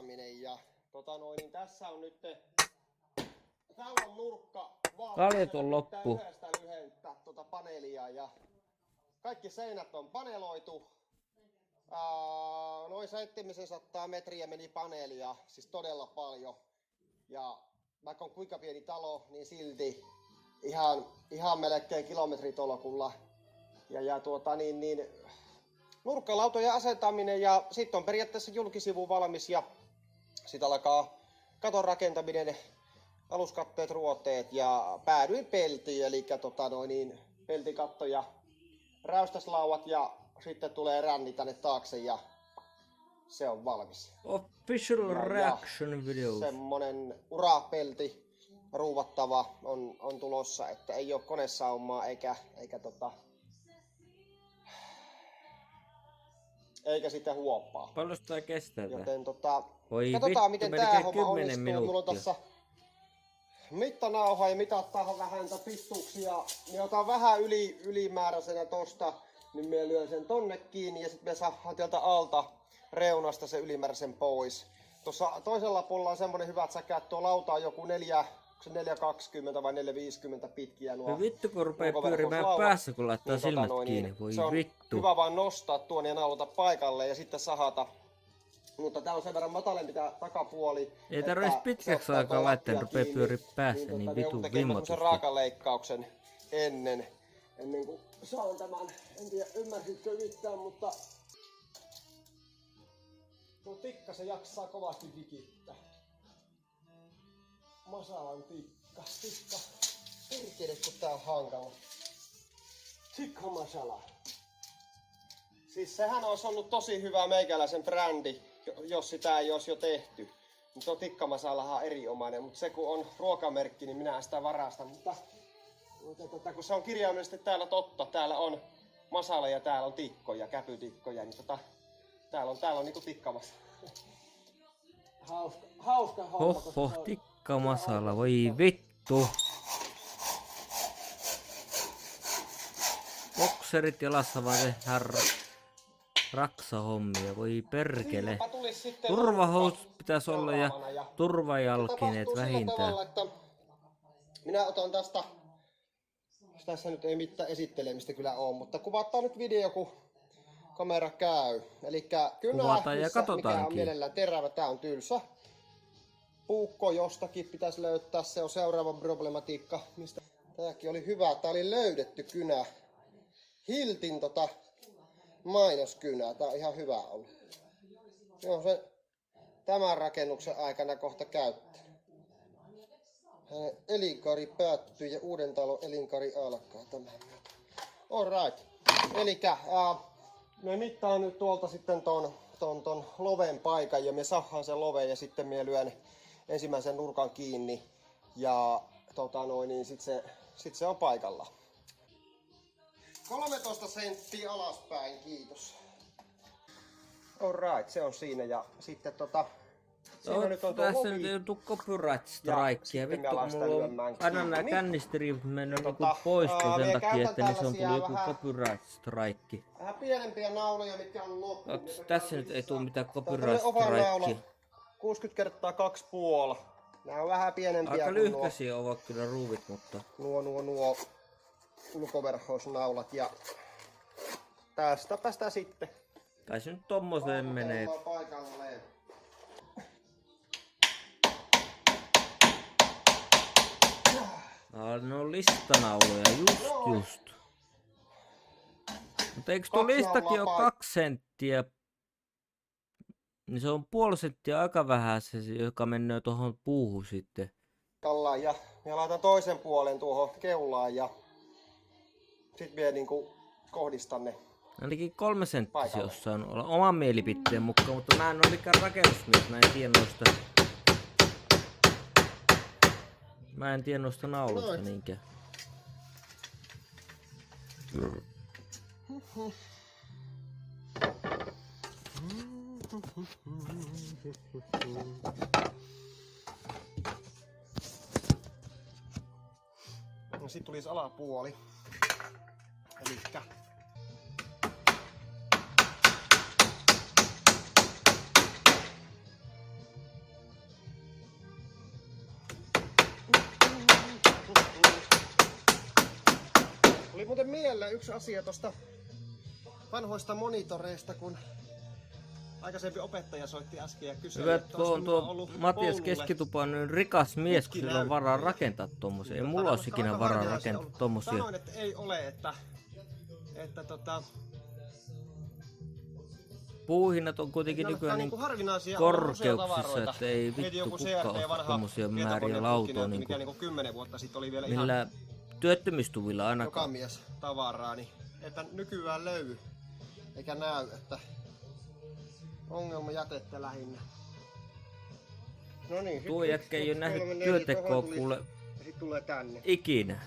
[SPEAKER 12] Tässä on nyt täällä on nurkka
[SPEAKER 2] Kaljet on loppu.
[SPEAKER 12] lyhentä paneelia ja kaikki seinät on paneloitu. Noin 700 metriä meni paneelia, siis todella paljon. Ja vaikka on kuinka pieni talo, niin silti ihan melkein kilometritolkulla. Ja nurkkalautojen asentaminen ja sitten on periaatteessa julkisivu valmis ja sitten alkaa katon rakentaminen, aluskatteet, ruoteet ja päädyin peltiin, eli peltikatto ja räystäslauat ja sitten tulee ränni tänne taakse ja se on valmis.
[SPEAKER 2] Official reaction video.
[SPEAKER 12] Semmonen urapelti ruuvattava on tulossa, että ei oo konesaumaa eikä sitä huoppaa.
[SPEAKER 2] Paljon sitä kestää?
[SPEAKER 12] Joten
[SPEAKER 2] Voi
[SPEAKER 12] katsotaan
[SPEAKER 2] vittu,
[SPEAKER 12] miten tää homma
[SPEAKER 2] 10
[SPEAKER 12] onnistuu.
[SPEAKER 2] minuuttia.
[SPEAKER 12] Mulla on tässä mittanauha ja mitataan vähän niitä pistuksia. Niin otan vähän ylimääräisenä tosta, niin minä lyön sen tonne kiinni ja sitten me saadaan täältä alta reunasta sen ylimääräisen pois. Tuossa toisella puolella on semmonen hyvä säkä, että tuo lauta on joku 420 vai 450 pitkiä nuo.
[SPEAKER 2] Vittu kun rupee pyörimään päässä kun laittaa niin, silmät kiinni, voi
[SPEAKER 12] se on
[SPEAKER 2] vittu.
[SPEAKER 12] Hyvä vaan nostaa tuon ja naulata paikalle ja sitten sahata. Mutta tää on sen verran matalempi tää takapuoli.
[SPEAKER 2] Ei tarvitse pitkäksi aikaa laittaa, että rupee pyöri päässä, niin vitu vimmotusti.
[SPEAKER 12] Sen raakaleikkauksen ennen kuin saan tämän. En tiedä ymmärsitkö yhtään, mutta tuo tikka se jaksaa kovasti dikittää. Masalan tikka. Perkele kun tää on hankala. Tikka masala. Siis sehän olisi ollut tosi hyvä meikäläisen brändi, jos sitä ei olisi jo tehty. Tuo tikkamasalahan on erinomainen, mutta se kun on ruokamerkki, niin minä sitä varastan. Mutta kun se on kirjaimellisesti täällä totta, täällä on masala ja täällä on tikkoja, käpytikkoja, niin täällä on niinku tikkamasala. Hauska homma.
[SPEAKER 2] Hoho, tikkamasala, voi vittu. Bokserit jalassa vaan tehdään raksahommia, voi perkele. Turvahousut pitäisi olla ja turvajalkineet vähintään.
[SPEAKER 12] Tavalla, että minä otan tästä, tässä nyt ei mitään esittelemistä kyllä ole, mutta kuvataan nyt video, kun kamera käy. Elikkä kynä, mikä on mielellään terävä, tää on tylsä. Puukko jostakin pitäisi löytää, se on seuraava problematiikka. Mistä? Tääkin oli hyvä, tää oli löydetty kynä. Hiltin mainoskynää, tää on ihan hyvä ollut. Se on se tämän rakennuksen aikana kohta käyttää. Hänen elinkaari päättyy ja uuden talon elinkaari alkaa tämän myötä. Alright. Elikkä me mittaan nyt tuolta sitten ton loven paikan ja me saadaan sen loven ja sitten me lyön ensimmäisen nurkan kiinni ja niin sit se on paikalla. 13 senttiä alaspäin, kiitos. Alright, se on siinä ja sitten siinä nyt on tuo
[SPEAKER 2] tässä
[SPEAKER 12] lovi.
[SPEAKER 2] nyt ei tuu copyright strikea. Vittu kun mulla on aina nää kännisterit mennyt niinku pois sen takia, että niissä on tullut joku copyright strike.
[SPEAKER 12] Vähän pienempiä nauloja, mitkä on loppu.
[SPEAKER 2] Tässä nyt ei tuu mitään copyright strikea.
[SPEAKER 12] 60 x 2,5. Nää on vähän pienempiä.
[SPEAKER 2] Aika lyhkäisiä ovat kyllä ruuvit, mutta
[SPEAKER 12] Nuo ulkoverhousnaulat ja tästäpä sitä sitten.
[SPEAKER 2] kai se nyt tommoseen menee.
[SPEAKER 12] Paikalleen.
[SPEAKER 2] Ne on listanauloja, just. Mutta eikö tuo listakin ole 2 senttiä Niin se on puoli senttiä aika vähän se, joka menee tuohon puuhun sitten.
[SPEAKER 12] Kallaan ja minä laitan toisen puolen tuohon keulaan ja sit minä niinku kohdistan ne.
[SPEAKER 2] Ainakin 3 senttisiä jossain olla oman mielipiteen mukaan, mutta mä en ole mikään rakennusmies, mä en tiedä noista. Mä en tiedä noista nauluista niinkään.
[SPEAKER 12] No sit tulisi alapuoli. Elikkä oli muuten mielellä yksi asia tosta vanhoista monitoreista, kun aikaisempi opettaja soitti äsken ja kysyi,
[SPEAKER 2] hyvä, tuo Matias Keskitupa on niin rikas mies, kun sillä on varaa rakentaa tommosia. Ei mulla olisi ikinä varaa rakentaa tommosia.
[SPEAKER 12] Sanoin, että ei ole, että
[SPEAKER 2] puuhinnat on kuitenkin nykyään niin korkeuksissa, että ei vittu kukaan osta tommosia määriä lautoa niinku
[SPEAKER 12] 10 vuotta sitten oli vielä
[SPEAKER 2] millä työttömyystuvilla ainakaan.
[SPEAKER 12] Jokamies tavaraa, niin että nykyään löydy eikä näy, että ongelma jätettä lähinnä. No niin,
[SPEAKER 2] tuo jätkä ei ole nähnyt työntekoa kuule ikinä.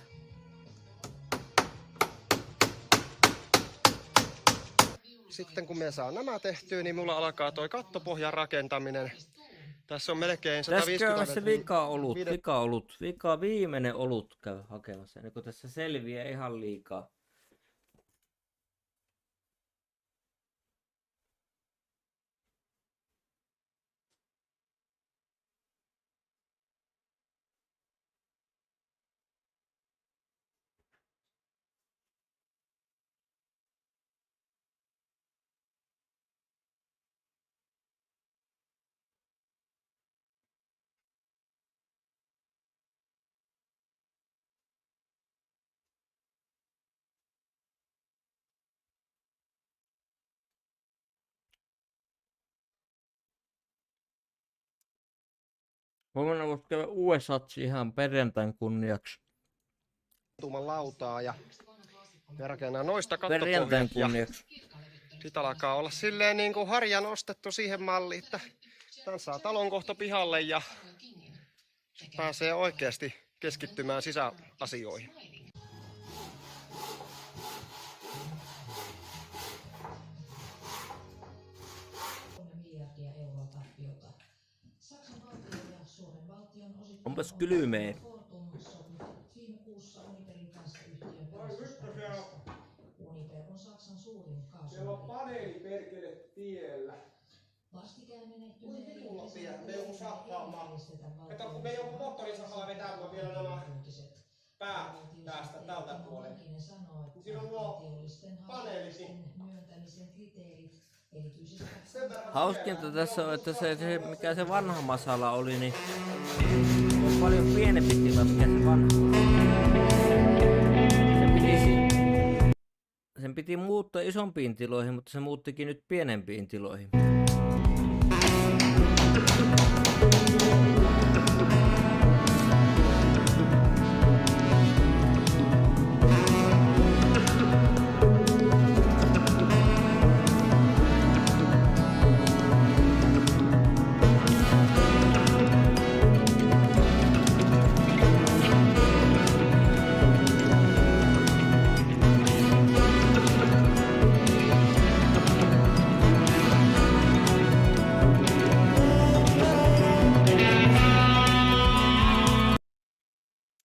[SPEAKER 12] Sitten kun me saa nämä tehtyä, niin mulla alkaa toi kattopohjan rakentaminen. Tässä on melkein 150
[SPEAKER 2] tässä viimeinen olut käy hakemassa, niin kun tässä selviää ihan liikaa. Huomenna voisi käydä USAtsi ihan perjantain kunniaksi.
[SPEAKER 12] Tuuman lautaa ja me rakennan noista
[SPEAKER 2] perjantain
[SPEAKER 12] kattopohjat.
[SPEAKER 2] kunniaksi.
[SPEAKER 12] Sitten alkaa olla silleen niin kuin harja nostettu siihen malliin, että tän saa talon kohta pihalle ja pääsee oikeasti keskittymään sisäasioihin.
[SPEAKER 2] Onpas kylmää.
[SPEAKER 12] Siellä on paneeli perkele tiellä. Voi vitulla tie, me joku sahtaamaan. Kato, kun me joku moottorisahalla vetämään vielä nämä päät tästä tältä puolelta. Niin siinä on nuo paneelit.
[SPEAKER 2] Hauskinta tässä on, että se mikä se vanha masala oli, niin on paljon pienempi tila, mikä se vanha. Sen piti muuttaa isompiin tiloihin, mutta se muuttikin nyt pienempiin tiloihin.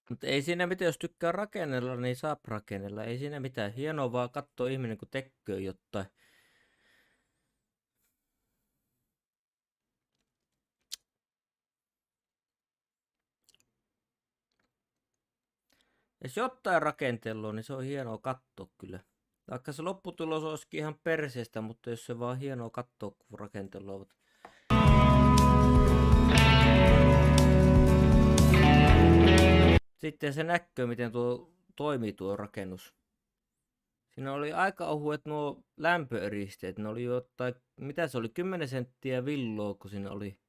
[SPEAKER 2] Mutta ei siinä mitään, jos tykkää rakennella, niin saa rakennella. Ei siinä mitään. Hienoa vaan katsoo ihminen, kun tekee jotain. Jos jotain rakentelua, niin se on hienoa katsoa kyllä. Vaikka se lopputulos olisikin ihan perseestä, mutta jos se vaan hienoa katsoa, kun rakentelua. Sitten se näkyy, miten tuo toimii tuo rakennus. Siinä oli aika ohuet nuo lämpöeristeet. Ne oli jotain, mitä se oli, 10 senttiä villoa, kun siinä oli.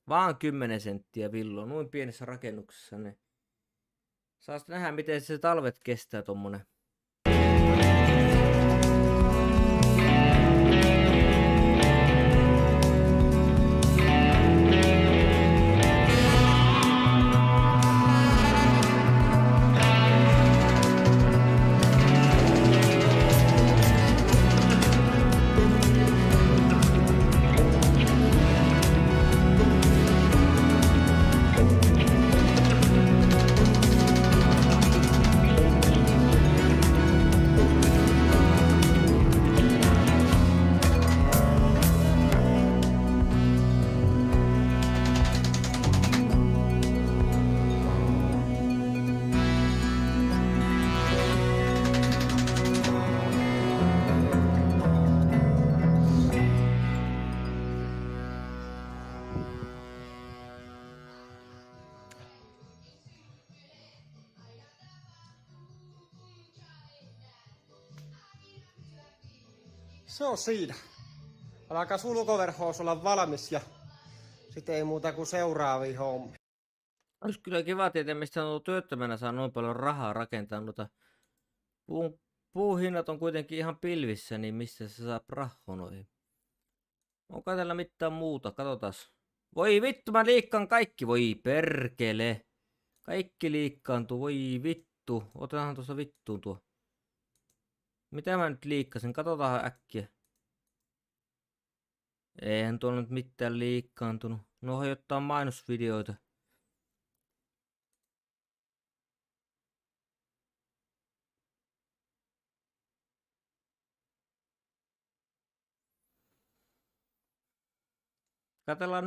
[SPEAKER 2] Vaan 10 senttiä villoa, noin pienessä rakennuksessa ne. Saa sitten nähdä, miten se talvet kestää tommonen.
[SPEAKER 12] Se on siinä. Alkaa ulkoverhoos olla valmis ja sitten ei muuta kuin seuraavia hommia.
[SPEAKER 2] Olisi kyllä kiva tietää, mistä on työttömänä saa noin paljon rahaa rakentaa, mutta puuhinnat on kuitenkin ihan pilvissä, niin mistä se saa rahonoihin? Onko täällä mitään muuta? Katsotaas. Voi vittu, mä liikkaan kaikki. Voi perkele. Kaikki liikkaantuu. Voi vittu. Otetaan tuossa vittuun tuo. Mitä mä nyt liikkasin? Katsotaan äkkiä. Eihän tuolla nyt mitään liikkaantunut. No jotain mainosvideoita. Katsellaan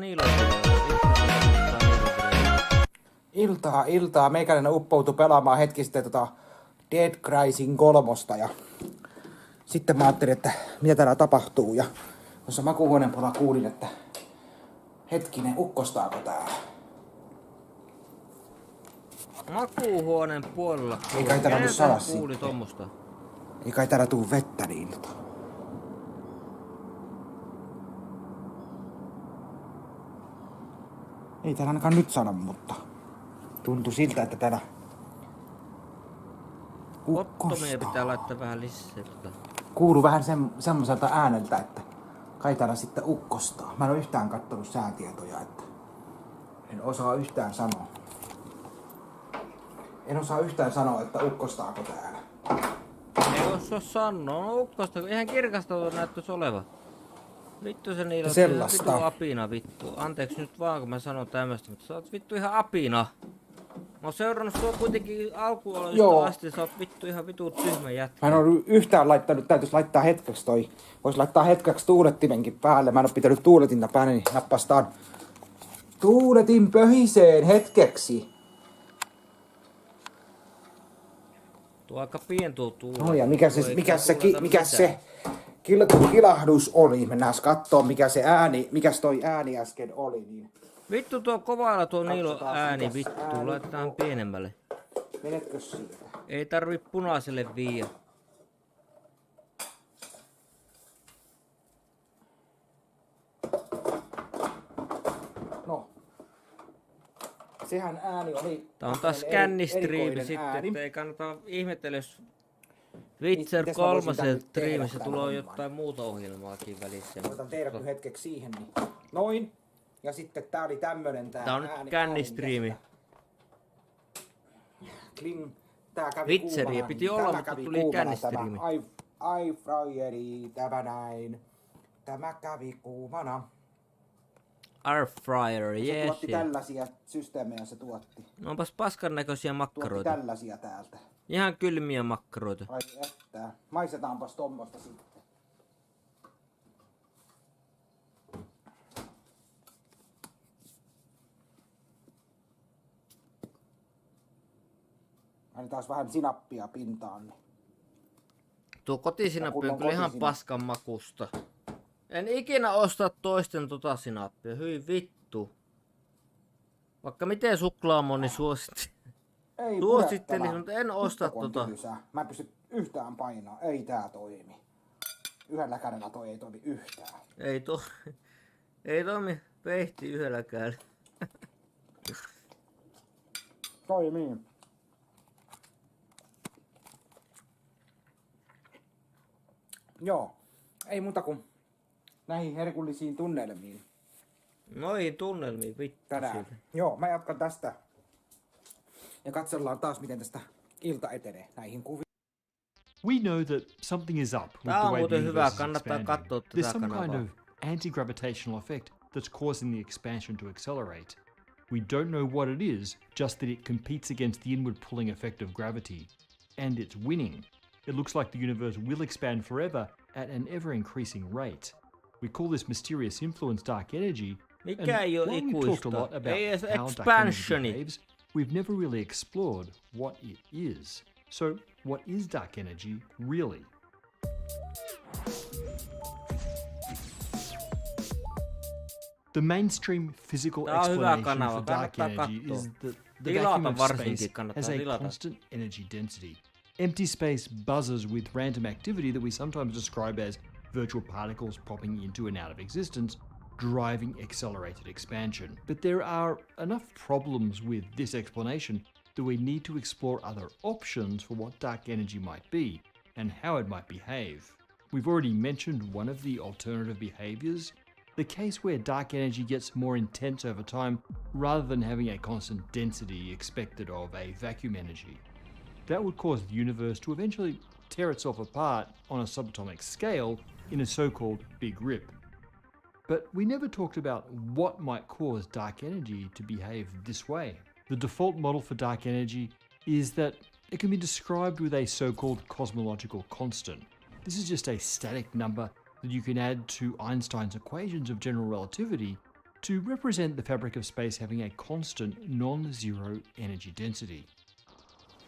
[SPEAKER 13] Iltaa. Meikäläinen uppoutui pelaamaan hetki sitten Dead Rising 3 ja sitten mä ajattelin, että mitä täällä tapahtuu ja tuossa makuuhuoneen puolella kuulin, että hetkinen, ukkostaako täällä?
[SPEAKER 2] Makuuhuoneen puolella.
[SPEAKER 13] Ei kai täällä nyt saa
[SPEAKER 2] kuuli tommosta.
[SPEAKER 13] Ei kai täällä tuu vettä niin. Ei täällä ainakaan nyt sano, mutta tuntui siltä, että täällä
[SPEAKER 2] Ottomia pitää laittaa vähän lisää.
[SPEAKER 13] Kuuluu vähän semmoiselta ääneltä, että kai täällä sitten ukkostaa. Mä en ole yhtään kattonut säätietoja, että en osaa yhtään sanoa. En osaa yhtään sanoa, että ukkostaako täällä.
[SPEAKER 2] Ei osaa sanoa, no ukkosta, ihan kirkasta näyttäisi oleva. Vittu se niillä on vittu apina vittu. Anteeksi nyt vaan kun mä sanon tämmöstä, mutta sä oot vittu ihan apina. Mä oon seurannut sua kuitenkin alkuoloista asti, sä oot vittu ihan vittu tyhmä jätkä.
[SPEAKER 13] Mä en oo yhtään laittanut, täytyis laittaa hetkeksi toi. Vois laittaa hetkeksi tuulettimenkin päälle. Mä en oo pitänyt tuuletinta päälle, niin nappastaan tuuletin pöhiseen hetkeksi.
[SPEAKER 2] Tuo aika pientuu tuulet.
[SPEAKER 13] No ja mikä se kilahdus oli. Mennään kattoo mikäs toi ääni äsken oli. Niin.
[SPEAKER 2] Vittu tuo kovalla tuo Niilo ääni vittu. Laitetaan pienemmälle.
[SPEAKER 13] Menetkö siitä?
[SPEAKER 2] Ei tarvi punaiselle viiä.
[SPEAKER 13] No. Sehän ääni oli...
[SPEAKER 2] Tää on taas skännistriimi sitten, että ei kannata ihmetellä, jos Witcher 3 striimissä tulee jotain muuta ohjelmaakin välissä.
[SPEAKER 13] Otan teidät hetkeksi siihen, niin noin. Ja sitten tää oli tämmönen
[SPEAKER 2] tää on nyt kännistriimi. Witcheria piti olla, mutta tuli kännistriimi.
[SPEAKER 13] Ai fryeri, tämä näin. Tämä kävi kuumana.
[SPEAKER 2] Air fryer,
[SPEAKER 13] se
[SPEAKER 2] yes.
[SPEAKER 13] tuotti tällaisia systeemejä, se tuotti.
[SPEAKER 2] No onpas paskan näköisiä makkaroita.
[SPEAKER 13] Tuotti tällaisia täältä.
[SPEAKER 2] Ihan kylmiä makkaroita.
[SPEAKER 13] Ai että. Maistetaanpas tommosta sitten. Taas vähän sinappia pintaan. Niin.
[SPEAKER 2] Tuo kotisinappi on kyllä ihan paskan makusta. En ikinä osta toisten sinappia. Hyi vittu. Vaikka miten suklaamoni suositti.
[SPEAKER 13] Ei
[SPEAKER 2] Suosittelisin, mutta en osta
[SPEAKER 13] Hitto, kun tylsää. Mä en pysty yhtään painaa. Ei tää toimi. Yhdellä kädellä toi ei toimi yhtään.
[SPEAKER 2] Ei toimi pehti yhdelläkään.
[SPEAKER 13] Toimii. Joo. Ei muuta kuin näihin herkullisiin tunnelmiin.
[SPEAKER 2] Noihin tunnelmiin, vittu.
[SPEAKER 13] Tänään. Joo, mä jatkan tästä. Ja katsellaan taas, miten tästä ilta etenee näihin kuviin.
[SPEAKER 14] We know that something is up with the way the universe is expanding. There's some kind of anti-gravitational effect that's causing the expansion to accelerate. We don't know what it is, just that it competes against the inward pulling effect of gravity. And it's winning. It looks like the universe will expand forever at an ever-increasing rate. We call this mysterious influence dark energy.
[SPEAKER 2] Mikä ei oo
[SPEAKER 14] While we've talked a lot about how dark energy behaves, we've never really explored what it is. So, what is dark energy really? The mainstream physical explanation for dark energy is that the vacuum of space has a constant energy density. Empty space buzzes with random activity that we sometimes describe as virtual particles popping into and out of existence, driving accelerated expansion. But there are enough problems with this explanation that we need to explore other options for what dark energy might be and how it might behave. We've already mentioned one of the alternative behaviors, the case where dark energy gets more intense over time rather than having a constant density expected of a vacuum energy. That would cause the universe to eventually tear itself apart on a subatomic scale in a so-called Big Rip. But we never talked about what might cause dark energy to behave this way. The default model for dark energy is that it can be described with a so-called cosmological constant. This is just a static number that you can add to Einstein's equations of general relativity to represent the fabric of space having a constant non-zero energy density.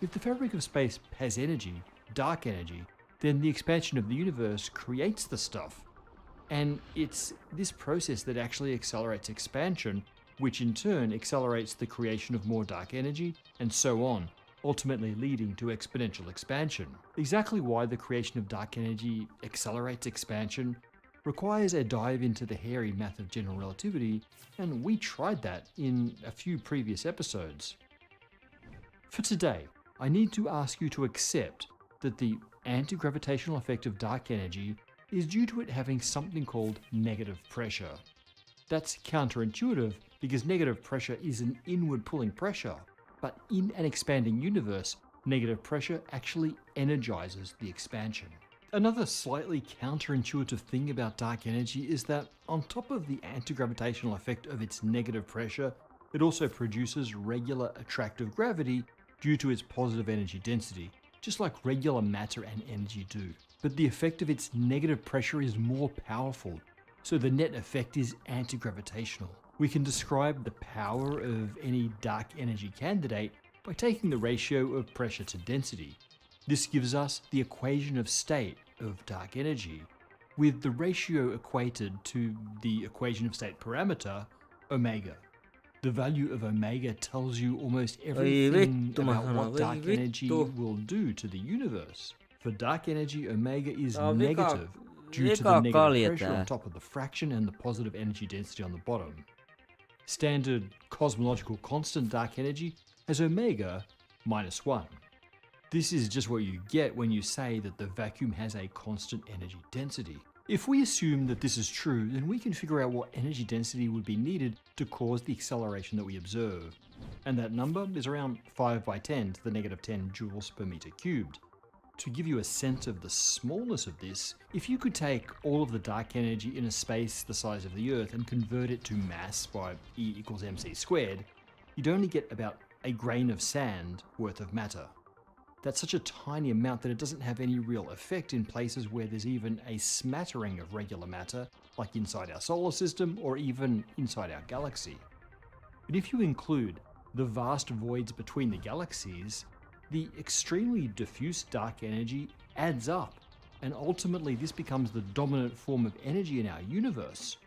[SPEAKER 14] If the fabric of space has energy, dark energy, then the expansion of the universe creates the stuff. And it's this process that actually accelerates expansion, which in turn accelerates the creation of more dark energy, and so on, ultimately leading to exponential expansion. Exactly why the creation of dark energy accelerates expansion requires a dive into the hairy math of general relativity, and we tried that in a few previous episodes. For today, I need to ask you to accept that the anti-gravitational effect of dark energy is due to it having something called negative pressure. That's counterintuitive because negative pressure is an inward pulling pressure, but in an expanding universe, negative pressure actually energizes the expansion. Another slightly counterintuitive thing about dark energy is that on top of the anti-gravitational effect of its negative pressure, it also produces regular attractive gravity due to its positive energy density, just like regular matter and energy do. But the effect of its negative pressure is more powerful, so the net effect is anti-gravitational. We can describe the power of any dark energy candidate by taking the ratio of pressure to density. This gives us the equation of state of dark energy, with the ratio equated to the equation of state parameter, omega. The value of omega tells you almost everything about what dark energy will do to the universe. For dark energy, omega is negative due to the negative pressure on top of the fraction and the positive energy density on the bottom. Standard cosmological constant dark energy has omega -1. This is just what you get when you say that the vacuum has a constant energy density. If we assume that this is true, then we can figure out what energy density would be needed to cause the acceleration that we observe. And that number is around 5 by 10 to the -10 joules per meter cubed. To give you a sense of the smallness of this, if you could take all of the dark energy in a space the size of the Earth and convert it to mass by E = mc², you'd only get about a grain of sand worth of matter. That's such a tiny amount that it doesn't have any real effect in places where there's even a smattering of regular matter, like inside our solar system or even inside our galaxy. But if you include the vast voids between the galaxies, the extremely diffuse dark energy adds up, and ultimately this becomes the dominant form of energy in our universe.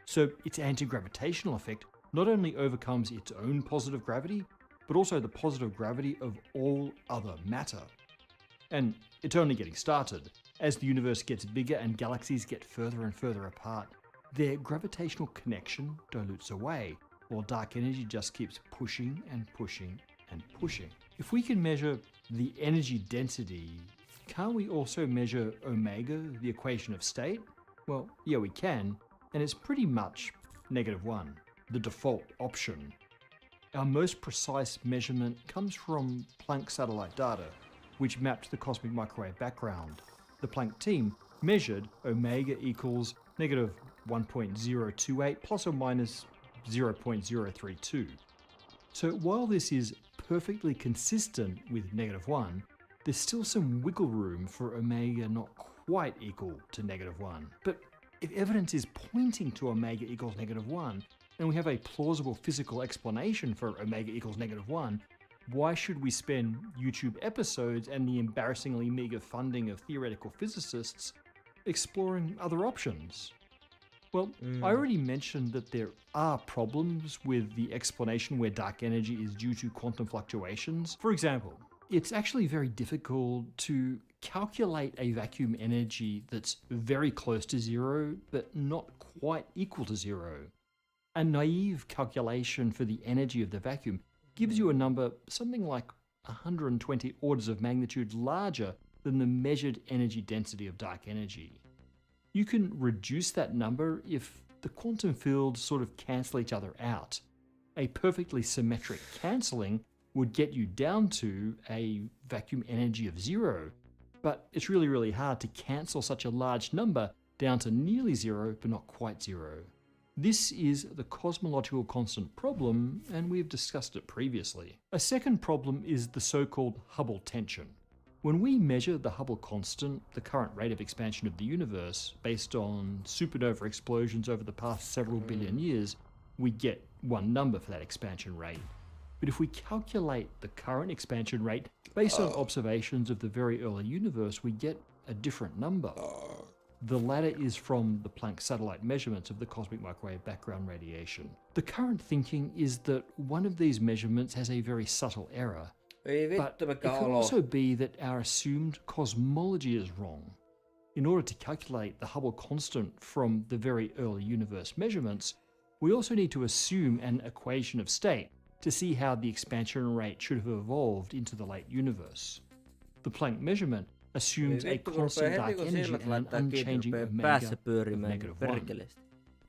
[SPEAKER 14] So its anti-gravitational effect not only overcomes its own positive gravity, but also the positive gravity of all other matter. And it's only getting started. As the universe gets bigger and galaxies get further and further apart, their gravitational connection dilutes away, while dark energy just keeps pushing and pushing and pushing. If we can measure the energy density, can't we also measure omega, the equation of state? Well, yeah, we can, and it's pretty much -1, the default option. Our most precise measurement comes from Planck satellite data, which mapped the cosmic microwave background. The Planck team measured omega equals -1.028 plus or minus 0.032. So while this is perfectly consistent with -1, there's still some wiggle room for omega not quite equal to -1. But if evidence is pointing to omega equals -1, and we have a plausible physical explanation for omega equals -1, why should we spend YouTube episodes and the embarrassingly meager funding of theoretical physicists exploring other options? Well, I already mentioned that there are problems with the explanation where dark energy is due to quantum fluctuations. For example, it's actually very difficult to calculate a vacuum energy that's very close to zero, but not quite equal to zero. A naive calculation for the energy of the vacuum gives you a number something like 120 orders of magnitude larger than the measured energy density of dark energy. You can reduce that number if the quantum fields sort of cancel each other out. A perfectly symmetric cancelling would get you down to a vacuum energy of zero, but it's really, really hard to cancel such a large number down to nearly zero, but not quite zero. This is the cosmological constant problem, and we've discussed it previously. A second problem is the so-called Hubble tension. When we measure the Hubble constant, the current rate of expansion of the universe, based on supernova explosions over the past several billion years, we get one number for that expansion rate. But if we calculate the current expansion rate based on observations of the very early universe, we get a different number. The latter is from the Planck satellite measurements of the cosmic microwave background radiation. The current thinking is that one of these measurements has a very subtle error. But it could also be that our assumed cosmology is wrong. In order to calculate the Hubble constant from the very early universe measurements, we also need to assume an equation of state to see how the expansion rate should have evolved into the late universe. The Planck measurement assumes a constant dark energy and an unchanging omega of -1.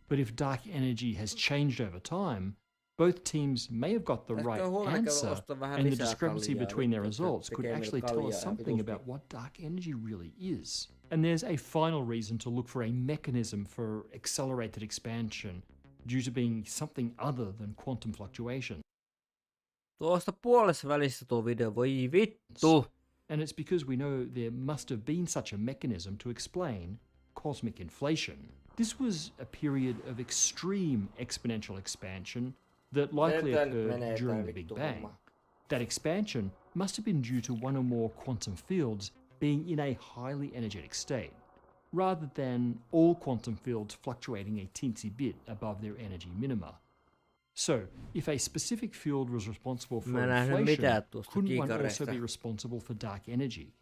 [SPEAKER 14] But if dark energy has changed over time, both teams may have got the right answer, and the discrepancy between their results could actually tell us something about what dark energy really is. And there's a final reason to look for a mechanism for accelerated expansion due to being something other than quantum fluctuation.
[SPEAKER 2] Tuosta puolessa välissä tuo video, voi vittu!
[SPEAKER 14] And it's because we know there must have been such a mechanism to explain cosmic inflation. This was a period of extreme exponential expansion that likely occurred during the Big Bang. That expansion must have been due to one or more quantum fields being in a highly energetic state, rather than all quantum fields fluctuating a teensy bit above their energy minima. So, if a specific field was responsible for inflation, couldn't one also be responsible for dark energy?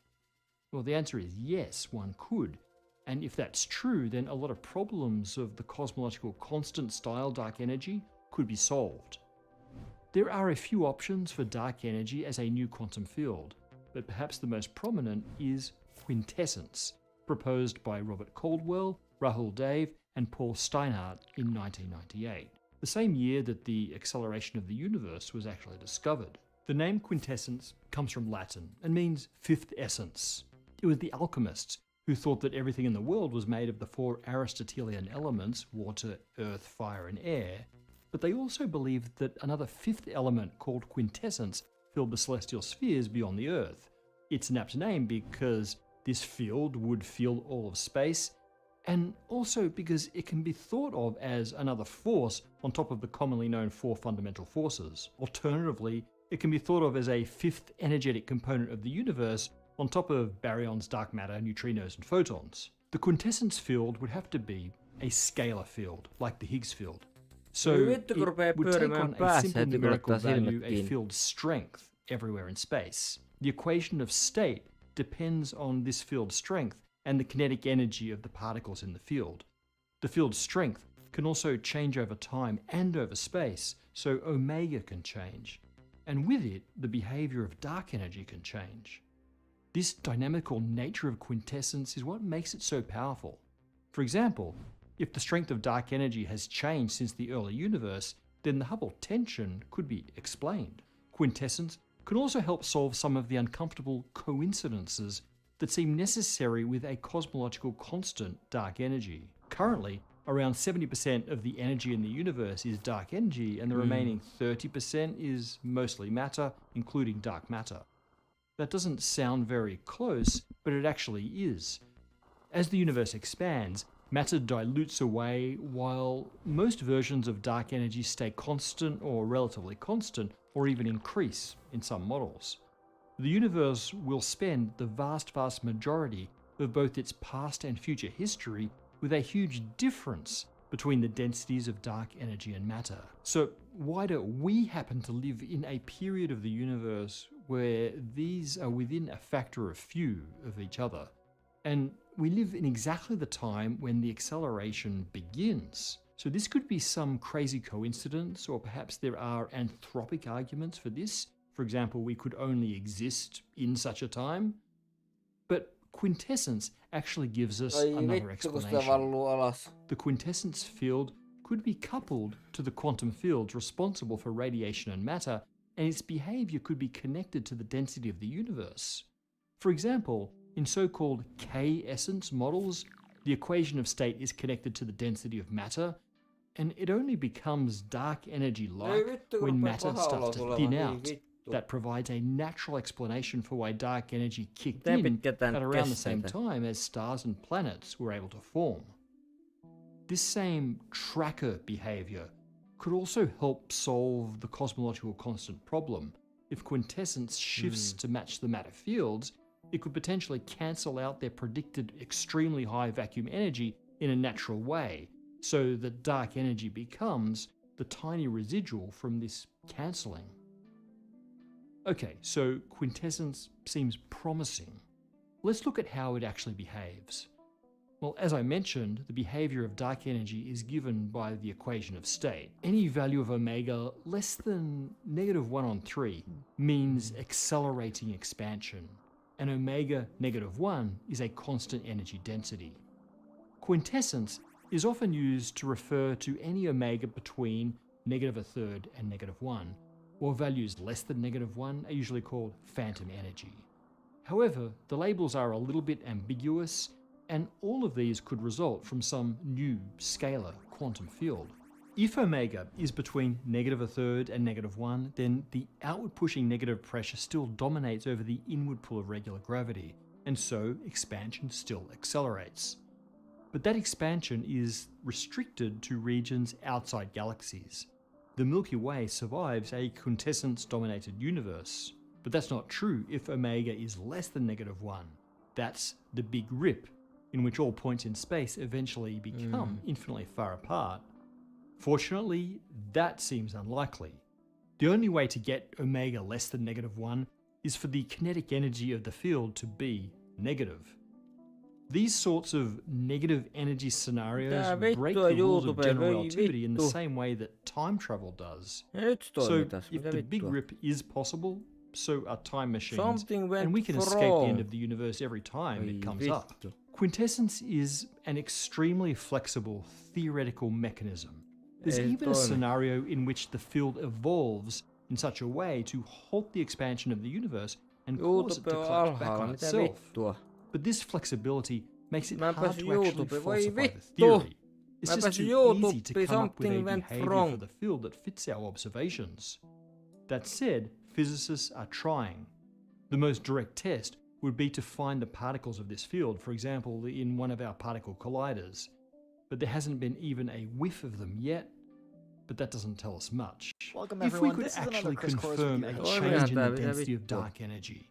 [SPEAKER 14] Well, the answer is yes, one could. And if that's true, then a lot of problems of the cosmological constant style dark energy could be solved. There are a few options for dark energy as a new quantum field, but perhaps the most prominent is quintessence, proposed by Robert Caldwell, Rahul Dev, and Paul Steinhardt in 1998, the same year that the acceleration of the universe was actually discovered. The name quintessence comes from Latin and means fifth essence. It was the alchemists who thought that everything in the world was made of the four Aristotelian elements, water, earth, fire, and air, but they also believed that another fifth element called quintessence filled the celestial spheres beyond the Earth. It's an apt name because this field would fill all of space, and also because it can be thought of as another force on top of the commonly known four fundamental forces. Alternatively, it can be thought of as a fifth energetic component of the universe on top of baryons, dark matter, neutrinos, and photons. The quintessence field would have to be a scalar field, like the Higgs field. So it would take on a simple numerical value, a field strength everywhere in space. The equation of state depends on this field strength and the kinetic energy of the particles in the field. The field strength can also change over time and over space, so omega can change. And with it, the behavior of dark energy can change. This dynamical nature of quintessence is what makes it so powerful. For example, if the strength of dark energy has changed since the early universe, then the Hubble tension could be explained. Quintessence can also help solve some of the uncomfortable coincidences that seem necessary with a cosmological constant, dark energy. Currently, around 70% of the energy in the universe is dark energy, and the remaining 30% is mostly matter, including dark matter. That doesn't sound very close, but it actually is. As the universe expands, matter dilutes away, while most versions of dark energy stay constant or relatively constant, or even increase in some models. The universe will spend the vast majority of both its past and future history with a huge difference between the densities of dark energy and matter. So why do we happen to live in a period of the universe where these are within a factor of few of each other? And we live in exactly the time when the acceleration begins. So this could be some crazy coincidence, or perhaps there are anthropic arguments for this. For example, we could only exist in such a time. But quintessence actually gives us another explanation. The quintessence field could be coupled to the quantum fields responsible for radiation and matter, and its behavior could be connected to the density of the universe. For example, in so-called K-essence models, the equation of state is connected to the density of matter, and it only becomes dark energy-like when matter starts to thin out. That provides a natural explanation for why dark energy kicked in at around the same time as stars and planets were able to form. This same tracker behavior could also help solve the cosmological constant problem. If quintessence shifts to match the matter fields, it could potentially cancel out their predicted extremely high vacuum energy in a natural way, so that dark energy becomes the tiny residual from this cancelling. Okay, so quintessence seems promising. Let's look at how it actually behaves. Well, as I mentioned, the behavior of dark energy is given by the equation of state. Any value of omega less than -1/3 means accelerating expansion, and omega -1 is a constant energy density. Quintessence is often used to refer to any omega between -1/3 and -1, or values less than -1 are usually called phantom energy. However, the labels are a little bit ambiguous, and all of these could result from some new scalar quantum field. If omega is between -1/3 and -1, then the outward pushing negative pressure still dominates over the inward pull of regular gravity, and so expansion still accelerates. But that expansion is restricted to regions outside galaxies. The Milky Way survives a quintessence-dominated universe, but that's not true if omega is less than -1. That's the Big Rip, in which all points in space eventually become infinitely far apart. Fortunately, that seems unlikely. The only way to get omega less than -1 is for the kinetic energy of the field to be negative. These sorts of negative energy scenarios break the rules of general relativity in the same way that time travel does. So, if the Big Rip is possible, so are time machines, and we can escape the end of the universe every time it comes up. Quintessence is an extremely flexible theoretical mechanism. There's even a scenario in which the field evolves in such a way to halt the expansion of the universe and cause it to collapse back on itself. But this flexibility makes it hard to actually falsify the theory. It's just too easy to come up with a behavior for the field that fits our observations. That said, physicists are trying. The most direct test would be to find the particles of this field, for example, in one of our particle colliders. But there hasn't been even a whiff of them yet, but that doesn't tell us much. If we could actually confirm a change in the density of dark energy,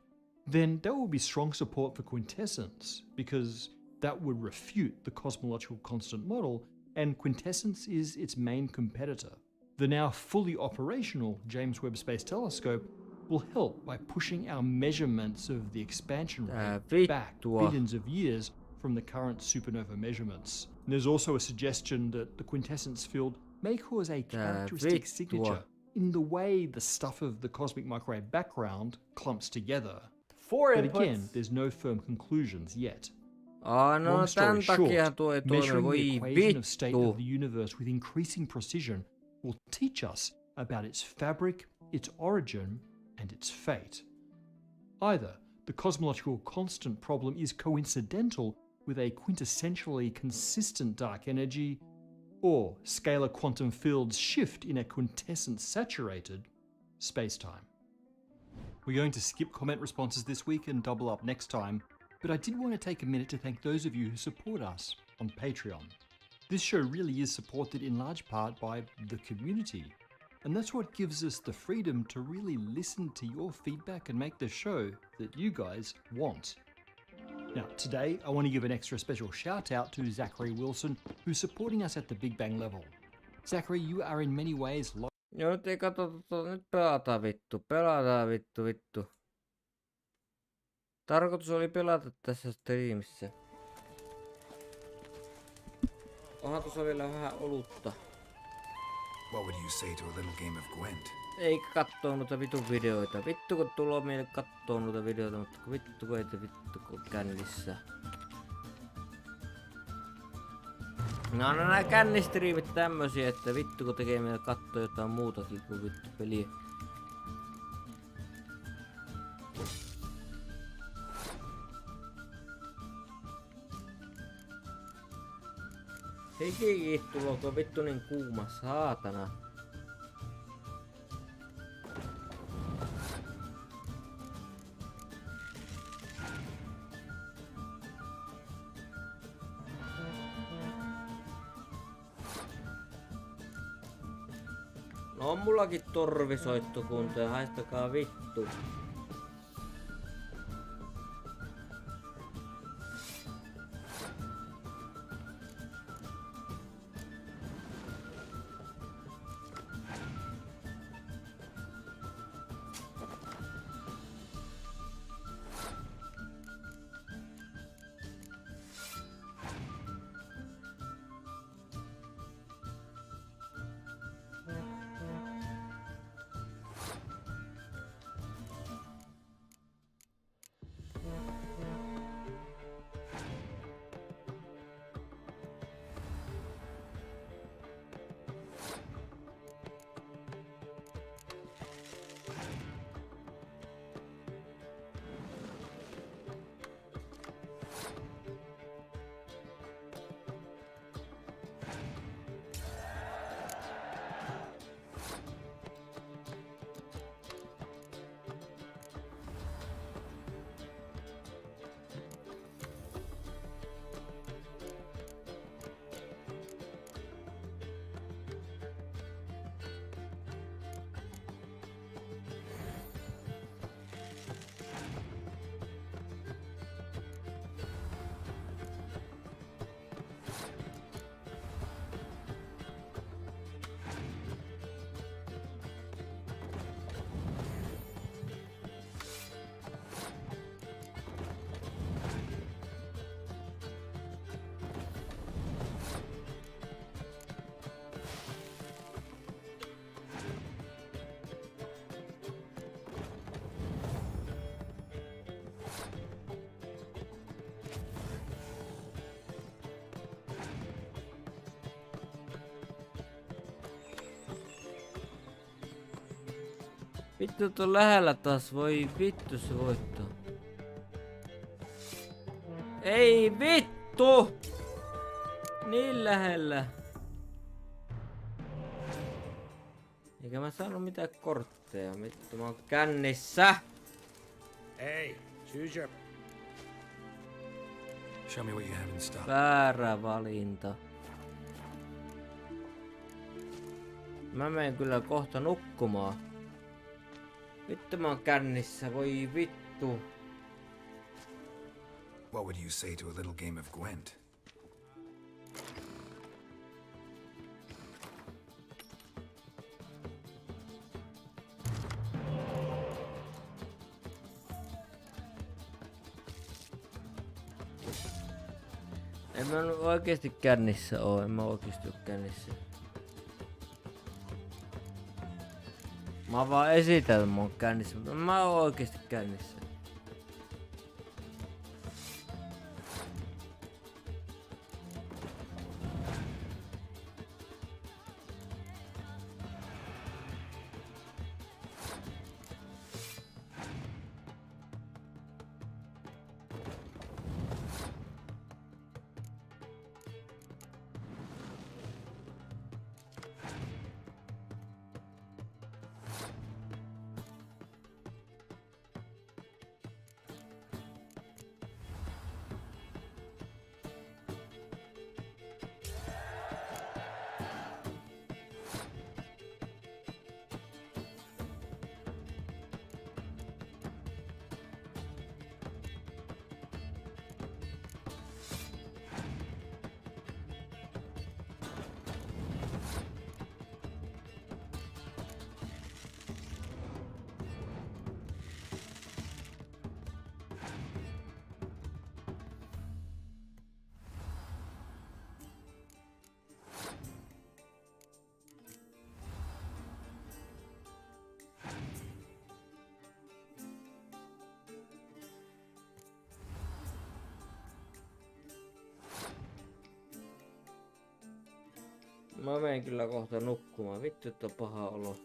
[SPEAKER 14] then there will be strong support for quintessence, because that would refute the cosmological constant model and Quintessence is its main competitor. The now fully operational James Webb Space Telescope will help by pushing our measurements of the expansion rate back billions of years from the current supernova measurements. And there's also a suggestion that the quintessence field may cause a characteristic signature in the way the stuff of the cosmic microwave background clumps together. But again, there's no firm conclusions yet. Long story short, measuring the equation of state of the universe with increasing precision will teach us about its fabric, its origin, and its fate. Either the cosmological constant problem is coincidental with a quintessentially consistent dark energy, or scalar quantum fields shift in a quintessence-saturated spacetime. We're going to skip comment responses this week and double up next time, but I did want to take a minute to thank those of you who support us on Patreon. This show really is supported in large part by the community, and that's what gives us the freedom to really listen to your feedback and make the show that you guys want. Now, today I want to give an extra special shout out to Zachary Wilson, who's supporting us at the Big Bang level. Zachary, you are in many ways
[SPEAKER 2] Joo, nyt ei nyt pelataan vittu. Tarkoitus oli pelata tässä streamissä. Onhan tuossa vielä vähän olutta.
[SPEAKER 4] What would you say to a little game of Gwent?
[SPEAKER 2] Eikä kattoo noita vitun videoita. Vittu kun tuloo meille kattoo noita videoita, mutta vittu kun ei te vittu kun kännissä. No nää kännistriimit tämmösiä, että vittu kun tekee meille kattoo jotain muutakin kuin vittu peliä. Hiki tuloo, kun vittu niin kuuma, saatana. No on mullakin torvisoittokunta ja haistakaa vittu. Vittu tuon lähellä taas, voi vittu se voittaa. Ei vittu! Niin lähellä. Eikä mä saanut mitään kortteja, vittu mä oon kännissä.
[SPEAKER 5] Hey, choose your...
[SPEAKER 4] Show me what you have in stock.
[SPEAKER 2] Väärä valinta. Mä menen kyllä kohta nukkumaan. Vittu mä oon kännissä, voi vittu.
[SPEAKER 4] What would you say to a little game of Gwent?
[SPEAKER 2] En mä oikeesti kännissä oo, en mä oikeesti oo kännissä. Mä vaan esitän, että mä oon kännissä, mutta mä oon oikeesti kännissä. Mä menen kyllä kohta nukkumaan. Vittu, että on paha olo.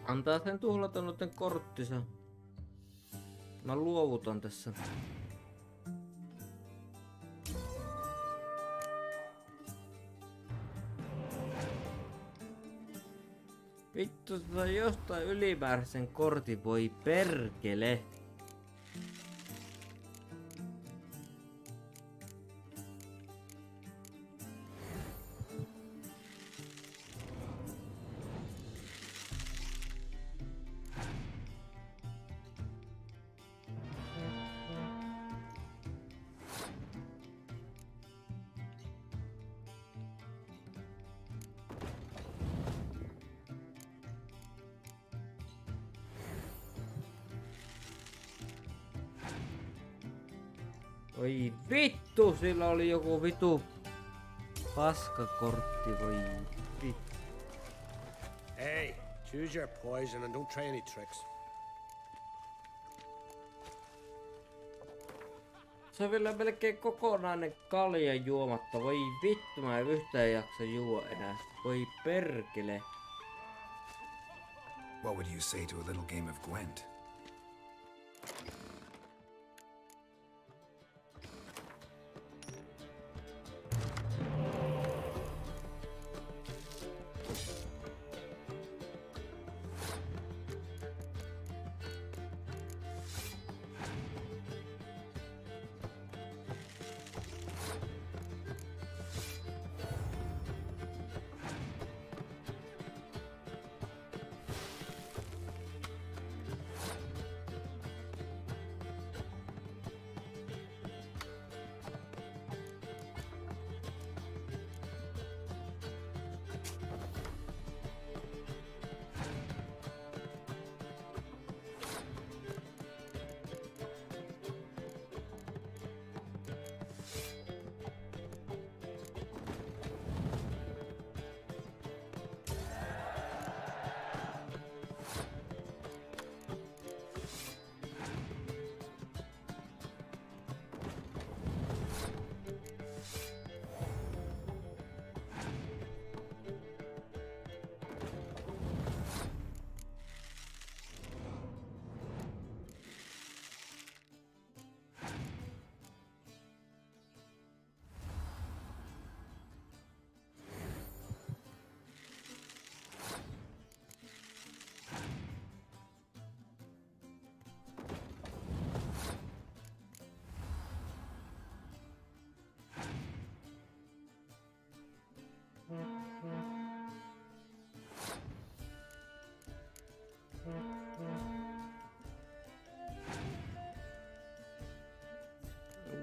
[SPEAKER 2] Antaa sen tuhlata noiden korttinsa. Mä luovutan tässä. Vittu, jostain ylimääräisen kortin, voi perkele. Oi vittu, sillä oli joku vitu paskakortti, voi vittu.
[SPEAKER 5] Hey, choose your poison and don't try any tricks.
[SPEAKER 2] Se on vielä melkein kokonainen kalja juomatta, voi vittu, mä en yhtään jaksa juo enää. Voi perkele.
[SPEAKER 4] What would you say to a little game of Gwent?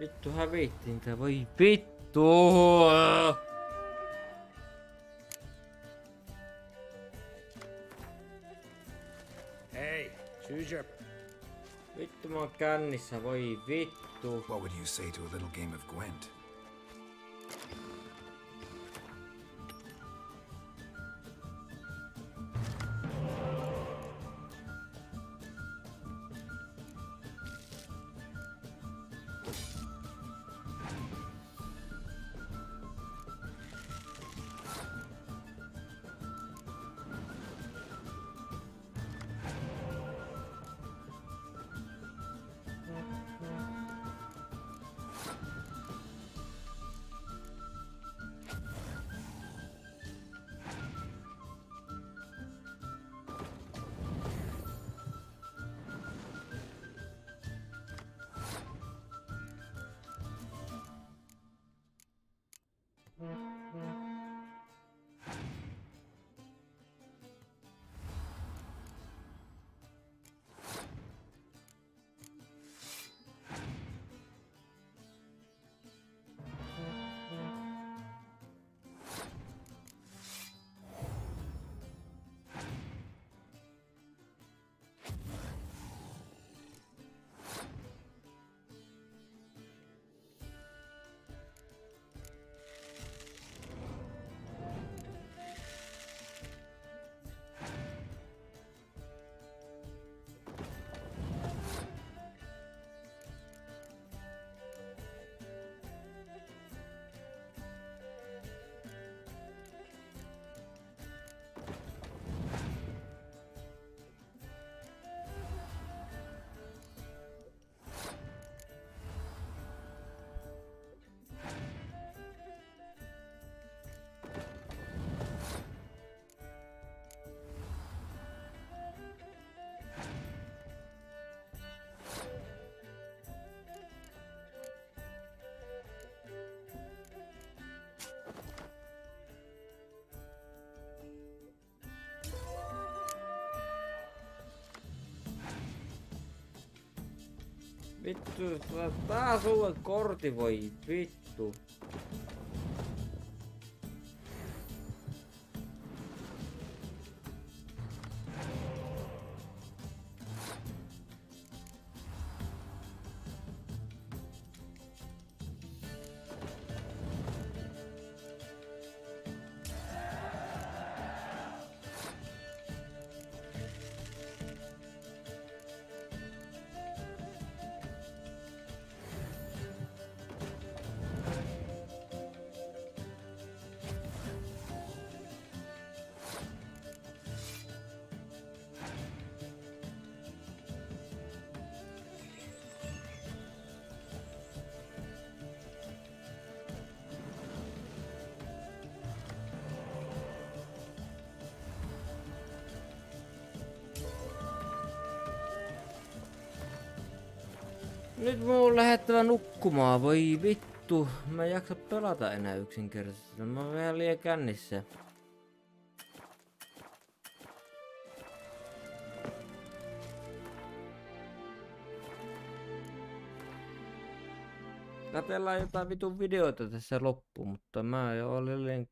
[SPEAKER 2] Vittu hävittiin tää, voi vittu!
[SPEAKER 5] Hey, choose your...
[SPEAKER 2] Vittu mä oon kännissä, voi vittu.
[SPEAKER 4] What would you say to a little game of Gwent?
[SPEAKER 2] Vittu, taas uuden kortin, voi vittu. Nyt mun on lähettävä nukkumaan, voi vittu. Mä en jaksa pelata enää yksinkertaisesti. Mä oon vähän liian kännissä. Katellaan jotain vitun videoita tässä loppuun, mutta mä olin